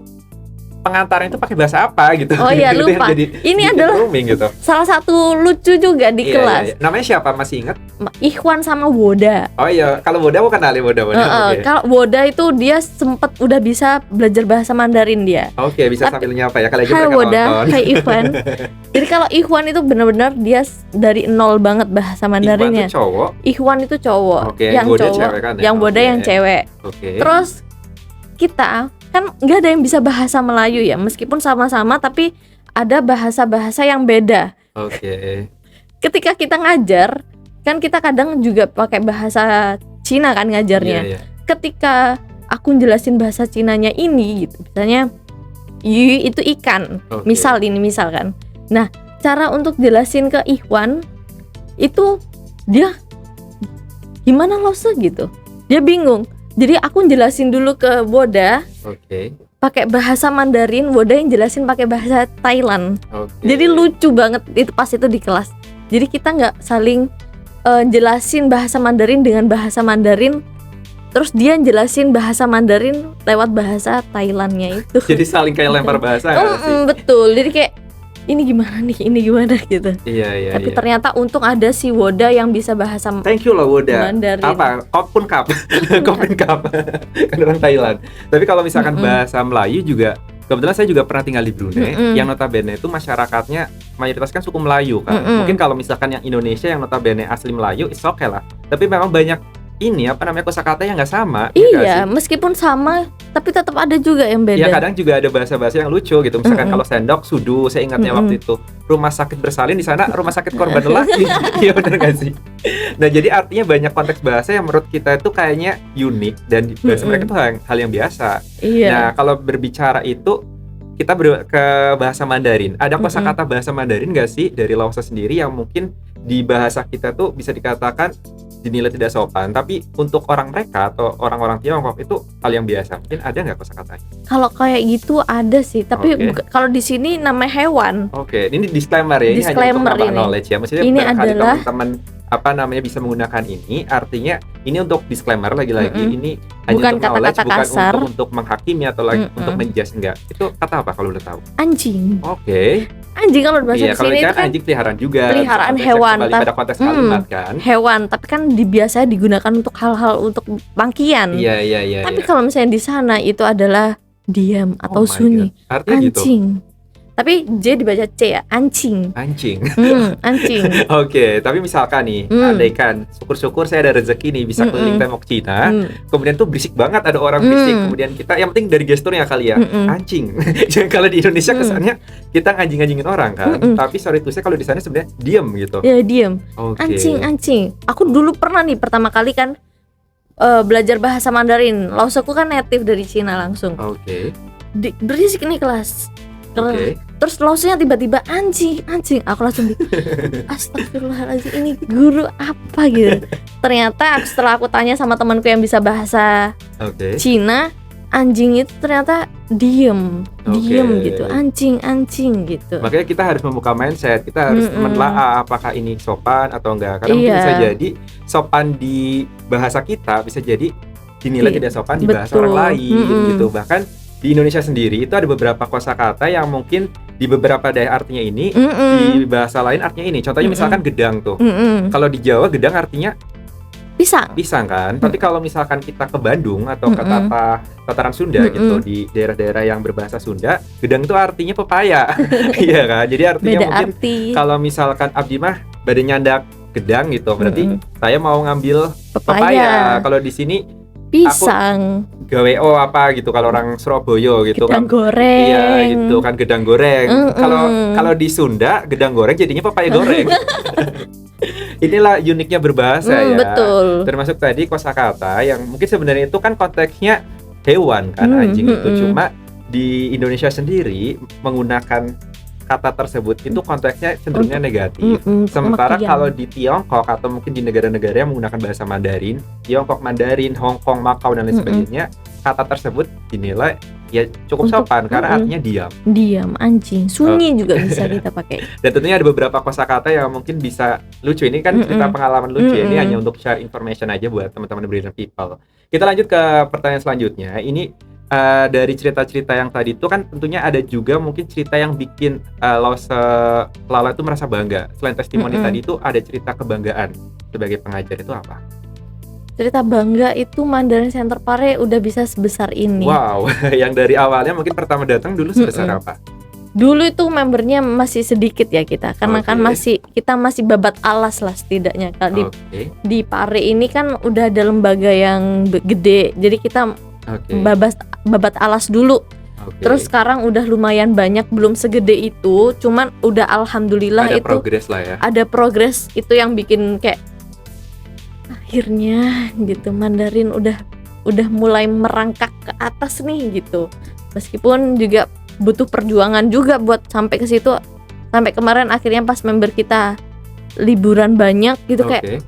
pengantarnya itu pakai bahasa apa gitu? Oh iya, Itu yang lupa. jadi Ini sedikit adalah rooming gitu. salah satu lucu juga di Iya, kelas. iya, iya. Namanya siapa, masih ingat? Ikhwan sama Woda. Oh iya, kalau Boda bukan Ali Boda. Oke. Kalau Woda itu dia sempet udah bisa belajar bahasa Mandarin dia. Oke, bisa Tapi- sambil nyapa ya kalau aja Hai mereka Woda, nonton. hai Ikhwan. Jadi kalau Ikhwan itu benar-benar dia dari nol banget bahasa Ikhwan Mandarinnya. tuh cowok. Ikhwan itu cowok, Oke, yang Woda cowok, cewek kan ya? yang Woda Oke. yang cewek. Oke. Terus kita kan nggak ada yang bisa bahasa Melayu ya, meskipun sama-sama tapi ada bahasa-bahasa yang beda. Oke. Ketika kita ngajar, kan kita kadang juga pakai bahasa Cina kan ngajarnya. Iya, iya. Ketika aku jelasin bahasa Cinanya ini gitu, misalnya yu itu ikan, Oke. misal kan. Nah, cara untuk jelasin ke Ikhwan itu dia gimana lo gitu, dia bingung. Jadi aku jelasin dulu ke Woda Oke. pakai bahasa Mandarin, Woda yang jelasin pakai bahasa Thailand. Oke. Jadi lucu banget itu pas itu di kelas. Jadi kita nggak saling jelasin bahasa Mandarin dengan bahasa Mandarin, terus dia jelasin bahasa Mandarin lewat bahasa Thailandnya itu. Jadi saling kayak lempar bahasa nggak sih? Betul. Jadi kayak ini gimana gitu. Iya, iya, Tapi iya. ternyata untung ada si Woda yang bisa bahasa Thank you loh Woda. Mandarin. Apa? Kopun Cup. Kopun Cup. Kan orang Thailand. Tapi kalau misalkan bahasa Melayu juga, kebetulan saya juga pernah tinggal di Brunei, yang notabene itu masyarakatnya mayoritas kan suku Melayu kan. Mungkin kalau misalkan yang Indonesia yang notabene asli Melayu, it's okay lah. Tapi memang banyak ini kosakata yang nggak sama. ya nggak Iya, sih? meskipun sama tapi tetap ada juga yang Ya beda. kadang juga ada bahasa-bahasa yang lucu gitu. Misalkan kalau sendok, sudu, saya ingatnya waktu itu rumah sakit bersalin, di sana rumah sakit korban lelaki. Iya benar nggak sih? Nah jadi artinya banyak konteks bahasa yang menurut kita itu kayaknya unik dan di bahasa mereka itu hal yang biasa. Iya. Nah kalau berbicara itu kita ke bahasa Mandarin. Ada kosakata bahasa Mandarin nggak sih dari Lausa sendiri yang mungkin di bahasa kita tuh bisa dikatakan dinilai tidak sopan, tapi untuk orang mereka atau orang-orang Tiongkok itu hal yang biasa. Mungkin ada nggak kosakatanya? Kalau kayak gitu ada sih, tapi Oke. kalau di sini namanya hewan. Oke, ini disclaimer ya, ini hanya untuk Disclaimer nambah ini. knowledge ya. Maksudnya Ini barangkali adalah- teman-teman bisa menggunakan ini, artinya ini untuk disclaimer lagi-lagi. Ini hanya Bukan untuk knowledge, kata-kata bukan kasar. untuk menghakimi atau lagi untuk menjudge, enggak. Itu kata apa kalau udah tahu? Anjing. Oke. Anjing kalau bahasa Iya, di kalau sini ini itu kan kan anjing peliharaan juga. peliharaan Konteksnya hewan, kembali pada konteks kalimat kan. hewan, tapi kan biasanya digunakan untuk hal-hal untuk bangkian. Iya. Tapi kalau misalnya di sana itu adalah diam atau Oh my sunyi. God. Artinya gitu. Ancing. Tapi J dibaca C ya, ancing. Anjing. Ancing. Oke, tapi misalkan nih, andaikan syukur-syukur saya ada rezeki nih bisa keliling tembok Cina, kemudian tuh berisik banget ada orang berisik, kemudian kita yang penting dari gesturnya kali ya, anjing. Kalau di Indonesia kesannya kita anjing-anjingin orang kan, tapi sorry tuh saya kalau di sana sebenarnya diem gitu. Ya diem. Oke. Ancing. Aku dulu pernah nih pertama kali kan belajar bahasa Mandarin. Lausaku kan native dari Cina langsung. Oke. Berisik nih kelas. Oke. Terus langsungnya tiba-tiba anjing. Aku langsung astagfirullahaladzim, ini guru apa gitu. Ternyata setelah aku tanya sama temanku yang bisa bahasa Cina, anjing itu ternyata diem gitu, anjing gitu. Makanya kita harus membuka mindset, kita harus menelaah apakah ini sopan atau enggak. Karena mungkin bisa jadi sopan di bahasa kita bisa jadi dinilai tidak sopan di bahasa orang lain gitu. Bahkan di Indonesia sendiri itu ada beberapa kosakata yang mungkin di beberapa daerah artinya ini, di bahasa lain artinya ini. Contohnya misalkan gedang tuh. Kalau di Jawa gedang artinya pisang kan. Tapi kalau misalkan kita ke Bandung atau ke tataran Sunda gitu, di daerah-daerah yang berbahasa Sunda, gedang itu artinya pepaya. Iya kan? Jadi artinya beda mungkin kalau misalkan abdi mah badai nyandak gedang gitu, berarti saya mau ngambil pepaya. Kalau di sini pisang, gaweo apa gitu kalau orang Surabaya gitu gedang kan. goreng. Iya gitu kan, gedang goreng. Kalau di Sunda gedang goreng jadinya pepaya goreng. Inilah uniknya berbahasa ya. Betul. Termasuk tadi kosakata yang mungkin sebenarnya itu kan konteksnya hewan kan, anjing itu. Cuma di Indonesia sendiri menggunakan kata tersebut itu konteksnya cenderungnya negatif. Sementara kalau di Tiongkok atau mungkin di negara-negara yang menggunakan bahasa Mandarin, Tiongkok, Mandarin, Hong Kong, Makau dan lain sebagainya, kata tersebut dinilai ya cukup sopan karena artinya diam, anjing, sunyi juga bisa kita pakai. Dan tentunya ada beberapa kosakata yang mungkin bisa lucu. Ini kan cerita pengalaman lucu ya. Ini hanya untuk share information aja buat teman-teman Brilliant People. Kita lanjut ke pertanyaan selanjutnya. Ini dari cerita-cerita yang tadi itu kan tentunya ada juga mungkin cerita yang bikin Lala itu merasa bangga. Selain testimoni tadi itu ada cerita kebanggaan sebagai pengajar itu apa? Cerita bangga itu Mandarin Center Pare udah bisa sebesar ini. Wow, yang dari awalnya mungkin pertama datang dulu sebesar apa? Dulu itu membernya masih sedikit ya kita, karena kan kita masih babat alas lah setidaknya. Kalau di Pare ini kan udah ada lembaga yang gede, jadi kita babat alas dulu. Terus sekarang udah lumayan banyak, belum segede itu, cuman udah alhamdulillah ada itu progres lah ya. Ada progres itu yang bikin kayak akhirnya gitu Mandarin udah mulai merangkak ke atas nih gitu. Meskipun juga butuh perjuangan juga buat sampai ke situ. Sampai kemarin akhirnya pas member kita liburan banyak gitu kayak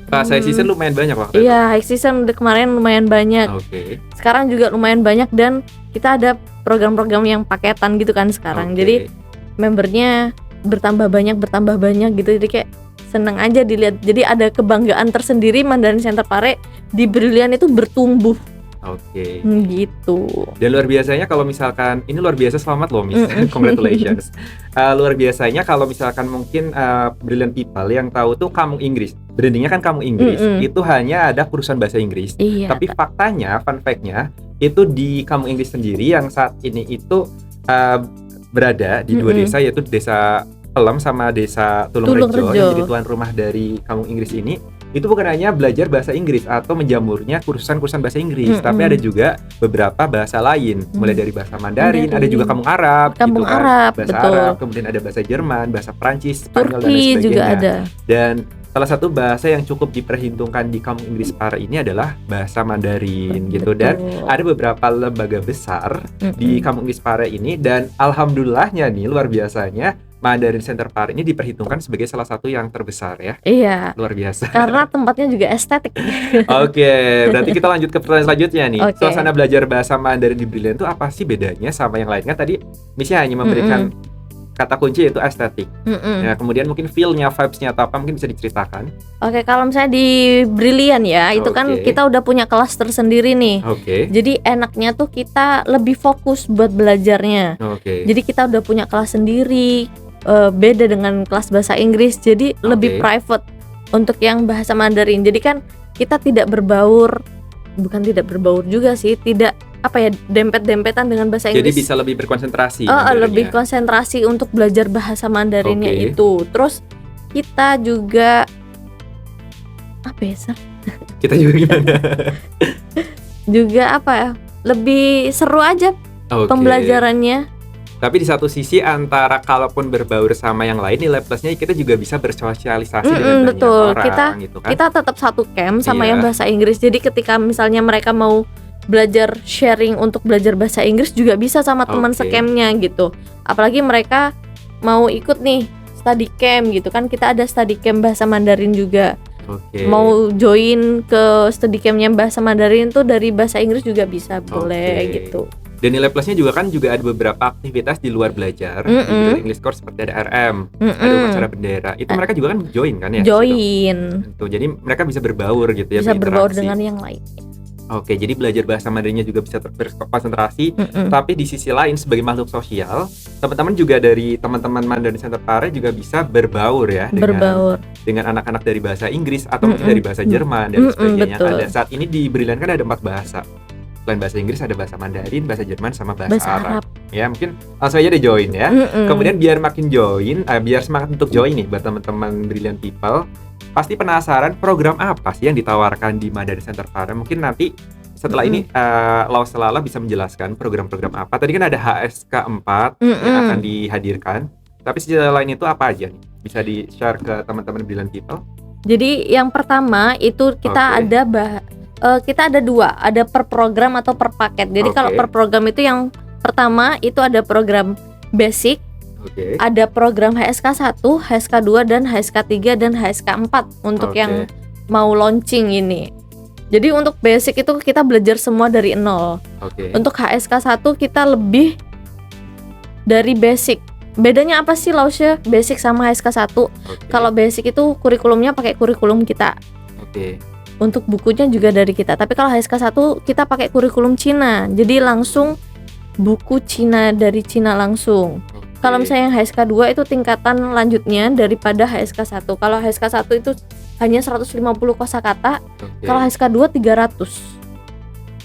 pas high season lumayan banyak waktu itu. Iya, high season udah kemarin lumayan banyak. Sekarang juga lumayan banyak dan kita ada program-program yang paketan gitu kan sekarang. Jadi membernya bertambah banyak gitu. Jadi kayak seneng aja dilihat. Jadi ada kebanggaan tersendiri Mandarin Center Pare di Brilliant itu bertumbuh. Gitu. Dan luar biasanya kalau misalkan ini luar biasa, selamat loh Miss. Congratulations. Luar biasanya kalau misalkan mungkin Brilliant People yang tahu tuh Kamu Inggris. Brandingnya kan Kamu Inggris. Itu hanya ada kursusan bahasa Inggris. Tapi faktanya, fun fact-nya itu di Kamu Inggris sendiri yang saat ini itu berada di dua desa, yaitu Desa Pelem sama Desa Tulung Rejo yang jadi tuan rumah dari Kamu Inggris ini. Itu bukan hanya belajar bahasa Inggris atau menjamurnya kursusan bahasa Inggris, tapi ada juga beberapa bahasa lain, mulai dari bahasa Mandarin, ada juga Kampung Arab, bahasa Arab, kemudian ada bahasa Jerman, bahasa Prancis, Spanyol dan lain sebagainya. Juga ada. Dan salah satu bahasa yang cukup diperhitungkan di Kampung Inggris Pare ini adalah bahasa Mandarin gitu. Dan ada beberapa lembaga besar di Kampung Inggris Pare ini, dan alhamdulillahnya nih luar biasanya Mandarin Center Pare ini diperhitungkan sebagai salah satu yang terbesar ya. Iya. Luar biasa. Karena tempatnya juga estetik. Berarti kita lanjut ke pertanyaan selanjutnya nih. Suasana belajar bahasa Mandarin di Brilliant itu apa sih bedanya sama yang lainnya? Tadi Missy hanya memberikan kata kunci yaitu estetik. Ya, kemudian mungkin feel-nya, vibes-nya atau apa mungkin bisa diceritakan. Kalau misalnya di Brilliant ya, itu kan kita udah punya kelas tersendiri nih. Jadi enaknya tuh kita lebih fokus buat belajarnya. Jadi kita udah punya kelas sendiri. Beda dengan kelas bahasa Inggris, jadi lebih private untuk yang bahasa Mandarin. Jadi kan kita tidak berbaur, bukan tidak berbaur juga sih, tidak apa ya, dempet-dempetan dengan bahasa Jadi Inggris. bisa lebih berkonsentrasi Lebih Mandarinnya. konsentrasi untuk belajar bahasa Mandarinnya Oke. itu. Terus kita juga apa ya, Sar? Kita juga gimana? Juga apa ya? Lebih seru aja Oke. pembelajarannya. Tapi di satu sisi antara kalaupun berbaur sama yang lain, nilai plusnya kita juga bisa bersosialisasi dengan banyak betul. orang gitu kan. Kita tetap satu camp sama Iya. yang bahasa Inggris. Jadi ketika misalnya mereka mau belajar sharing untuk belajar bahasa Inggris juga bisa sama teman Oke. sekemnya gitu. Apalagi mereka mau ikut nih study camp gitu kan, kita ada study camp bahasa Mandarin juga. Oke. Mau join ke study campnya bahasa Mandarin tuh dari bahasa Inggris juga bisa, boleh Oke. gitu. Dan nilai plusnya juga kan juga ada beberapa aktivitas di luar belajar di Brilliant English Course seperti ada RM, ada upacara bendera. Itu mereka juga kan join kan ya? di situ? Join, Tuh, jadi mereka bisa berbaur gitu ya, bisa berbaur berinteraksi. dengan yang lain. Oke, jadi belajar bahasa Mandarinnya juga bisa berkonsentrasi. Tapi di sisi lain sebagai makhluk sosial, teman-teman juga dari teman-teman Mandarin Center Pare juga bisa berbaur ya Berbaur. dengan anak-anak dari bahasa Inggris atau mungkin dari bahasa Jerman dan sebagainya. betul. Ada saat ini di Brilliant kan ada 4 bahasa. Selain bahasa Inggris ada bahasa Mandarin, bahasa Jerman sama bahasa Arab. Ya, mungkin langsung aja deh join ya. Kemudian biar makin join, biar semangat untuk join nih buat teman-teman Brilliant People, pasti penasaran program apa sih yang ditawarkan di Mandarin Center Pare. Mungkin nanti setelah ini Laus Selala bisa menjelaskan program-program apa. Tadi kan ada HSK 4 yang akan dihadirkan. Tapi selain itu apa aja nih? Bisa di-share ke teman-teman Brilliant People? Jadi yang pertama itu kita Oke. kita ada 2, ada per program atau per paket. Jadi Oke. kalau per program itu yang pertama itu ada program basic, Oke. ada program HSK 1, HSK 2 dan HSK 3 dan HSK 4 untuk Oke. yang mau launching ini. Jadi untuk basic itu kita belajar semua dari nol. Oke. Untuk HSK 1 kita lebih dari basic. Bedanya apa sih Lausya basic sama HSK 1? Oke. Kalau basic itu kurikulumnya pakai kurikulum kita. Oke. Untuk bukunya juga dari kita. Tapi kalau HSK 1 kita pakai kurikulum Cina. Jadi langsung buku Cina dari Cina langsung. Kalau misalnya yang HSK 2 itu tingkatan lanjutnya daripada HSK 1. Kalau HSK 1 itu hanya 150 kosakata, kalau HSK 2 300.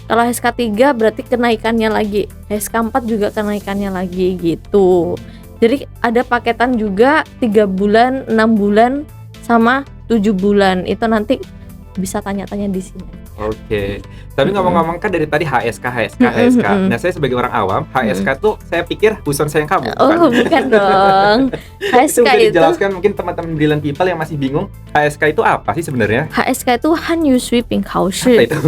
Kalau HSK 3 berarti kenaikannya lagi. HSK 4 juga kenaikannya lagi gitu. Jadi ada paketan juga 3 bulan, 6 bulan sama 7 bulan. Itu nanti bisa tanya-tanya di sini. Oke. Tapi ngomong-ngomong kan dari tadi HSK. Nah, saya sebagai orang awam, HSK tuh saya pikir Huson sayang kamu. Oh, bukan dong. Itu HSK bisa itu dijelaskan mungkin teman-teman Brilliant People yang masih bingung, HSK itu apa sih sebenarnya? HSK itu Hanyu Sweeping Apa Kaoshi. itu?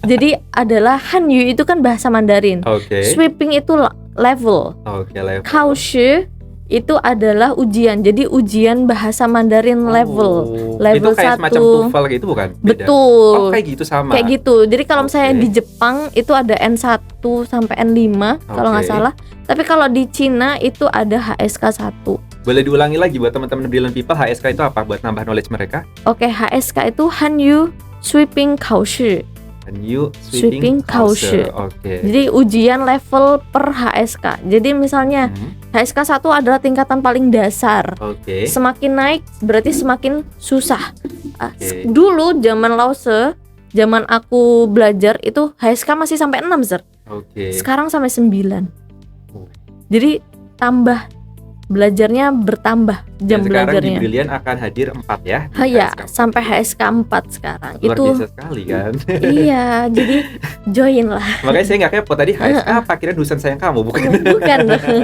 Jadi adalah Hanyu itu kan bahasa Mandarin. Oke. Sweeping itu level. Oke, level. Kaoshi itu adalah ujian. Jadi ujian bahasa Mandarin level. Level Itu kayak semacam 1. TOEFL gitu bukan? Beda. Betul. Oh, kayak gitu sama. Kayak gitu. Jadi kalau misalnya Oke. di Jepang itu ada N1 sampai N5 kalau nggak Oke. salah. Tapi kalau di Cina itu ada HSK 1. Boleh diulangi lagi buat teman-teman Brilliant People, HSK itu apa buat nambah knowledge mereka? Oke, HSK itu Hanyu Sweeping Kaoshi. New Sweeping Kaoshi. Oke. Jadi ujian level per HSK. Jadi misalnya HSK 1 adalah tingkatan paling dasar. Oke. Semakin naik berarti semakin susah. Oke. Dulu zaman Lause, zaman aku belajar itu HSK masih sampai 6, Zer. Oke. Sekarang sampai 9. Oh. Jadi tambah belajarnya bertambah jam Dan sekarang di belajarnya. Brilliant akan hadir 4 ya. di Ya, HSK. sampai HSK 4 sekarang. Luar Itu biasa sekali kan. iya, jadi join lah. Makanya saya nggak kepo tadi HSK apa, kira Huson sayang kamu bukan? Bukan dong.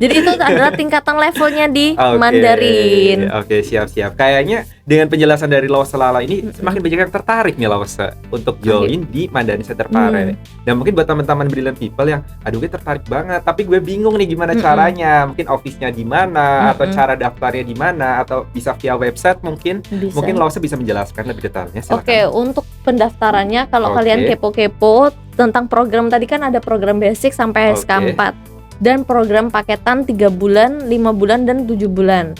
Jadi itu adalah tingkatan levelnya di Oke. Mandarin. Oke, siap-siap. Kayaknya dengan penjelasan dari Laus Selala ini semakin banyak yang tertarik nih Laus untuk join di Mandarin Center Pare. Dan mungkin buat teman-teman Brilliant People yang aduh gue tertarik banget, tapi gue bingung nih gimana caranya. Mungkin office-nya di mana atau cara daftarnya di mana atau bisa via website mungkin. Bisa. Mungkin Laus bisa menjelaskan lebih detailnya. Silakan. Oke, untuk pendaftarannya kalau Oke. kalian kepo-kepo tentang program tadi kan ada program basic sampai HSK 4 dan program paketan 3 bulan, 5 bulan dan 7 bulan.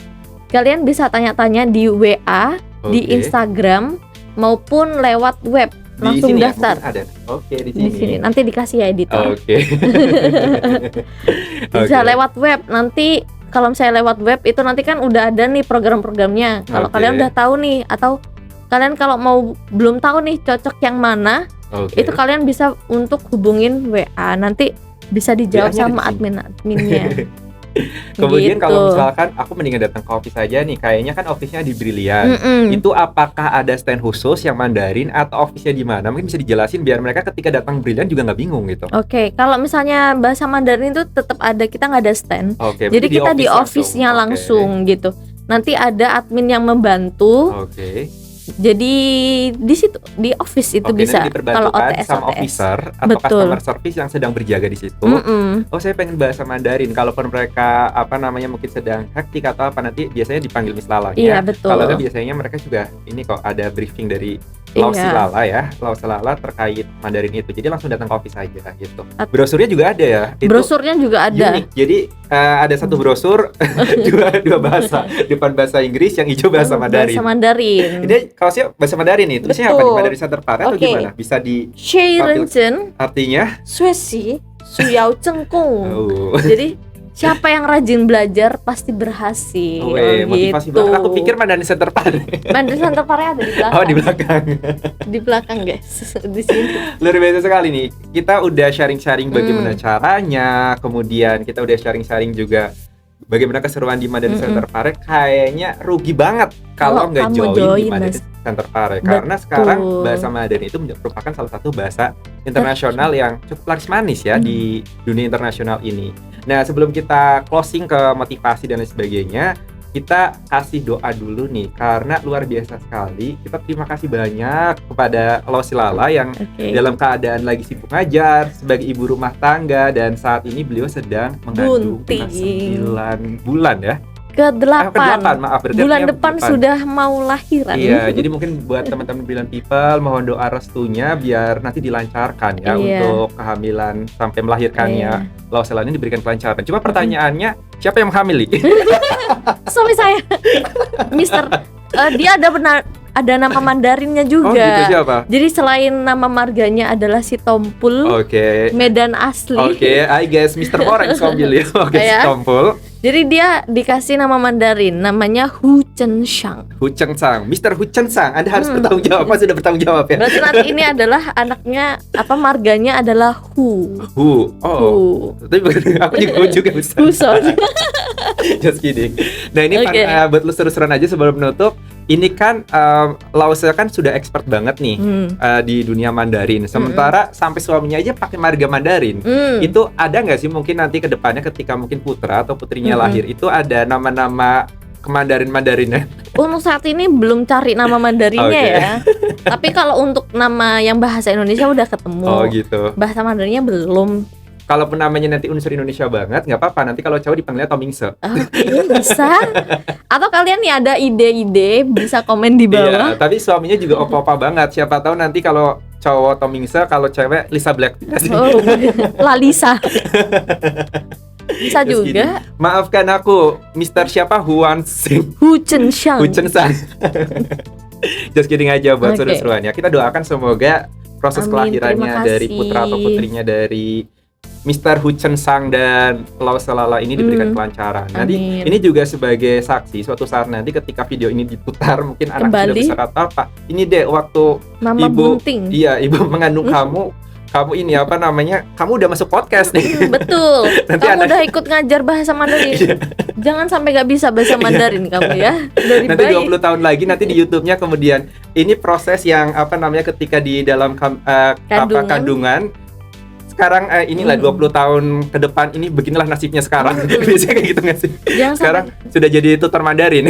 Kalian bisa tanya-tanya di WA, di Oke. Instagram maupun lewat web. Di Langsung sini ya, daftar. mungkin ada. Oke, di Di sini nanti dikasih ya editor. Oke. Bisa Oke. lewat web. Nanti kalau misalnya lewat web itu nanti kan udah ada nih program-programnya. Kalau Oke. kalian udah tahu nih atau Kalian kalau mau belum tahu nih cocok yang mana, Oke. itu kalian bisa untuk hubungin WA, nanti bisa dijawab WA-nya ada sama di sini. adminnya. Kemudian Gitu. kalau misalkan aku mendingan datang ke office aja nih, kayaknya kan office-nya di Brilian. Mm-mm. Itu apakah ada stand khusus yang Mandarin atau office-nya di mana? Mungkin bisa dijelasin biar mereka ketika datang Brilian juga nggak bingung gitu. Oke, kalau misalnya bahasa Mandarin itu tetap ada, kita nggak ada stand. Oke, Jadi berarti kita di office office-nya Oke. langsung gitu. Nanti ada admin yang membantu. Oke. Jadi di situ di office itu Oke, bisa nanti kalau diperbantukan OTS sama OTS. officer atau Betul. customer service yang sedang berjaga di situ. Mm-mm. Oh, saya pengen bahasa Mandarin. Kalaupun mereka mungkin sedang hektik atau apa, nanti biasanya dipanggil Miss Lala Iya, ya. betul. Kalau enggak biasanya mereka juga ini kok ada briefing dari Iya. Lala ya, Lala terkait Mandarin itu. Jadi langsung datang ke office aja gitu. At- Brosurnya juga ada ya. Itu Brosurnya juga ada. unik. Jadi ada satu brosur dua bahasa, depan bahasa Inggris, yang hijau bahasa Mandarin. Bahasa Mandarin. Ini kaosnya bahasa Mandarin nih. Tulisnya apa nih? Betul. Mandarin Center Park atau Oke. gimana? Bisa di Shui Renzhen, artinya? Sui Xi, Sui Yao Zheng Gong. Oh. Jadi siapa yang rajin belajar pasti berhasil. Weh, motivasi gitu. banget. Aku pikir Mandarin Center Park. Mandarin Center Park ada di belakang. Oh, di belakang. Di belakang, guys. Di sini. Luar biasa sekali nih. Kita udah sharing-sharing bagaimana Hmm. caranya, kemudian kita udah sharing-sharing juga bagaimana keseruan di Mandarin Mm-mm. Center Park. Kayaknya rugi banget kalau nggak kamu join di join, Mandarin Mas. Center Park. Karena Betul. sekarang bahasa Mandarin itu merupakan salah satu bahasa internasional yang cukup laris manis ya di dunia internasional ini. Nah, sebelum kita closing ke motivasi dan lain sebagainya, kita kasih doa dulu nih, karena luar biasa sekali. Kita terima kasih banyak kepada Losi Lala yang Oke. dalam keadaan lagi sibuk ngajar sebagai ibu rumah tangga, dan saat ini beliau sedang mengandung Bunting. 9 bulan ya. Ke-8. Maaf, berarti Bulan artinya depan sudah mau lahiran. Iya, jadi mungkin buat teman-teman Brilliant People mohon doa restunya biar nanti dilancarkan ya Iya. untuk kehamilan sampai melahirkannya. Iya. Lausela ini diberikan kelancaran. Cuma pertanyaannya, siapa yang menghamili? Suami saya. Mister, dia ada nama Mandarinnya Oh juga. gitu, siapa? Jadi selain nama marganya adalah si Tompul, Oke. Medan asli. Oke, I guess Mr. Orange sambil ya. Oke, Ya. Tompul. Jadi dia dikasih nama Mandarin, namanya Hu Chen Shang. Hu Cheng Sang, Mr. Hu Cheng Sang. Anda harus bertanggung jawab. Apa sudah bertanggung jawab ya? Berarti nanti ini adalah anaknya, marganya adalah Hu. Hu. Oh. Hu. Tapi bukan- aku juga bisa. Hu, sorry. Just kidding. Nah ini Oke. buat lu seru-seruan aja sebelum menutup. Ini kan Lausel kan sudah expert banget nih di dunia Mandarin. Sementara sampai suaminya aja pakai marga Mandarin. Itu ada nggak sih mungkin nanti ke depannya ketika mungkin putra atau putrinya lahir itu ada nama-nama Mandarinnya? Untuk saat ini belum cari nama Mandarinnya Oke. ya. Tapi kalau untuk nama yang bahasa Indonesia udah ketemu. Oh gitu. Bahasa Mandarinnya belum. Kalaupun namanya nanti unsur Indonesia banget, nggak apa-apa. Nanti kalau cowok dipanggilnya Tomingse. Oke, bisa. Atau kalian nih ada ide-ide bisa komen di bawah. Iya, tapi suaminya juga opa-opa banget. Siapa tahu nanti kalau cowok Tomingse, kalau cewek Lisa Black. Oh, Lalisa. Bisa Terus juga. Maafkan aku, Mister siapa? Huan Sing. Hu Chen Shang. Hucen Sang. Just kidding aja buat Oke. seru-seruan ya. Kita doakan semoga proses Amin, kelahirannya terima dari kasih. putra atau putrinya dari Mr. Hucen Sang dan Lauselala ini diberikan kelancaran. Nanti Amin. ini juga sebagai saksi suatu saat nanti ketika video ini diputar mungkin anak sudah Kembali. besar atau apa. Ini deh waktu Mama Ibu- Bunting. iya ibu mengandung kamu ini kamu udah masuk podcast nih. Betul. Nanti Kamu anak- udah ikut ngajar bahasa Mandarin. Iya. Jangan sampai gak bisa bahasa Mandarin kamu ya. Dari Nanti bayi. 20 tahun lagi nanti di YouTube-nya kemudian ini proses yang ketika di dalam kandungan. Sekarang inilah 20 tahun ke depan ini beginilah nasibnya sekarang. Biasanya kayak gitu nggak sih? Jangan Sekarang sampai. sudah jadi tutor Mandarin.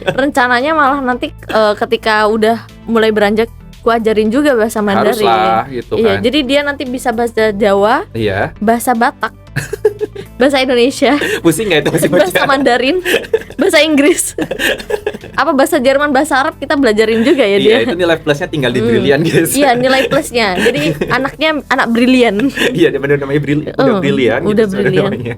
Rencananya malah nanti ketika udah mulai beranjak, gua ajarin juga bahasa Mandarin. Haruslah gitu Iya, kan. jadi dia nanti bisa bahasa Jawa, Iya. bahasa Batak, bahasa Indonesia, Pusing nggak itu masih bahasa baca? Mandarin, bahasa Inggris, apa bahasa Jerman, bahasa Arab kita belajarin juga ya dia. Iya, itu nilai plusnya tinggal di Brilliant guys. Iya, nilai plusnya. Jadi anaknya anak brilian. Iya, benar namanya udah Brilliant. udah gitu sebenarnya Brilliant. namanya.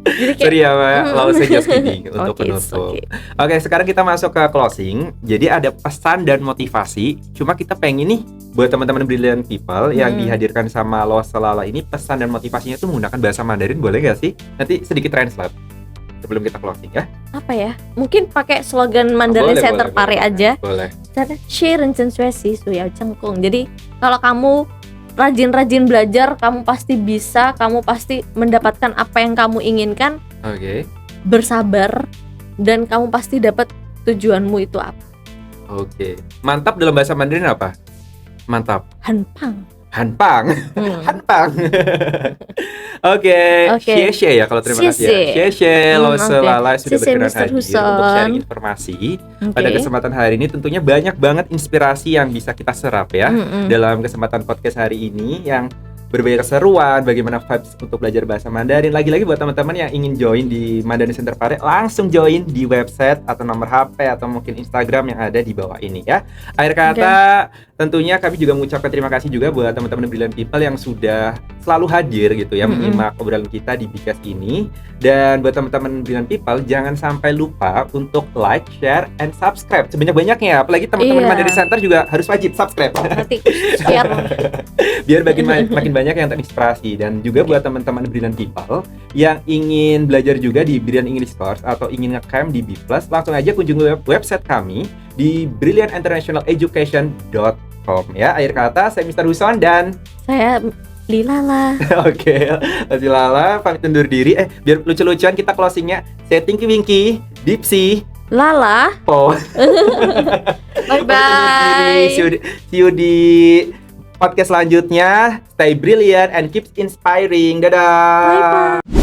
Jadi kayak Sorry ya, Mbak. Saya just kidding untuk Oke, penutup. oke. Oke, sekarang kita masuk ke closing. Jadi ada pesan dan motivasi. Cuma kita pengen nih buat teman-teman Brilliant People yang dihadirkan sama Lauselala ini, pesan dan motivasinya itu menggunakan bahasa Mandarin, boleh gak sih? Nanti sedikit translate sebelum kita closing ya. apa ya? Mungkin pakai slogan Mandarin Boleh, Center boleh, Pare boleh. aja. Boleh. Jadi kalau kamu rajin-rajin belajar, kamu pasti bisa, kamu pasti mendapatkan apa yang kamu inginkan. Oke. Bersabar dan kamu pasti dapat tujuanmu itu apa. Oke. Mantap dalam bahasa Mandarin apa? Mantap. Hanpang. Hanpang. Hanpang. Oke. Xie ya kalau terima kasih ya. Xie Lose Lala sudah berkenan hadir untuk sharing informasi. Pada kesempatan hari ini tentunya banyak banget inspirasi yang bisa kita serap ya. Dalam kesempatan podcast hari ini yang berbagai keseruan, bagaimana vibes untuk belajar bahasa Mandarin. Lagi-lagi buat teman-teman yang ingin join di Mandarin Center Pare, langsung join di website atau nomor HP atau mungkin Instagram yang ada di bawah ini ya. Akhir kata, tentunya kami juga mengucapkan terima kasih juga buat teman-teman Brilliant People yang sudah selalu hadir gitu ya, menyimak obrolan kita di Bcast ini. Dan buat teman-teman Brilliant People, jangan sampai lupa untuk like, share, and subscribe sebanyak-banyaknya. Apalagi teman-teman Mandarin Center juga harus wajib subscribe. Nanti share. Biar makin banyak yang terinspirasi. Dan juga buat teman-teman Brilliant People yang ingin belajar juga di Brilliant English Course atau ingin nge-camp di B+, langsung aja kunjungi website kami di brilliantinternationaleducation.com ya. Akhir kata, saya Mr. Huson dan saya Lilala. Oke, Masih Lala pamit undur diri. Biar lucu-lucuan kita closingnya. Saya Tinky Winky, Dipsy, Lala. Po. Bye-bye. See you di podcast selanjutnya. Stay brilliant and keep inspiring. Dadah. Bye-bye.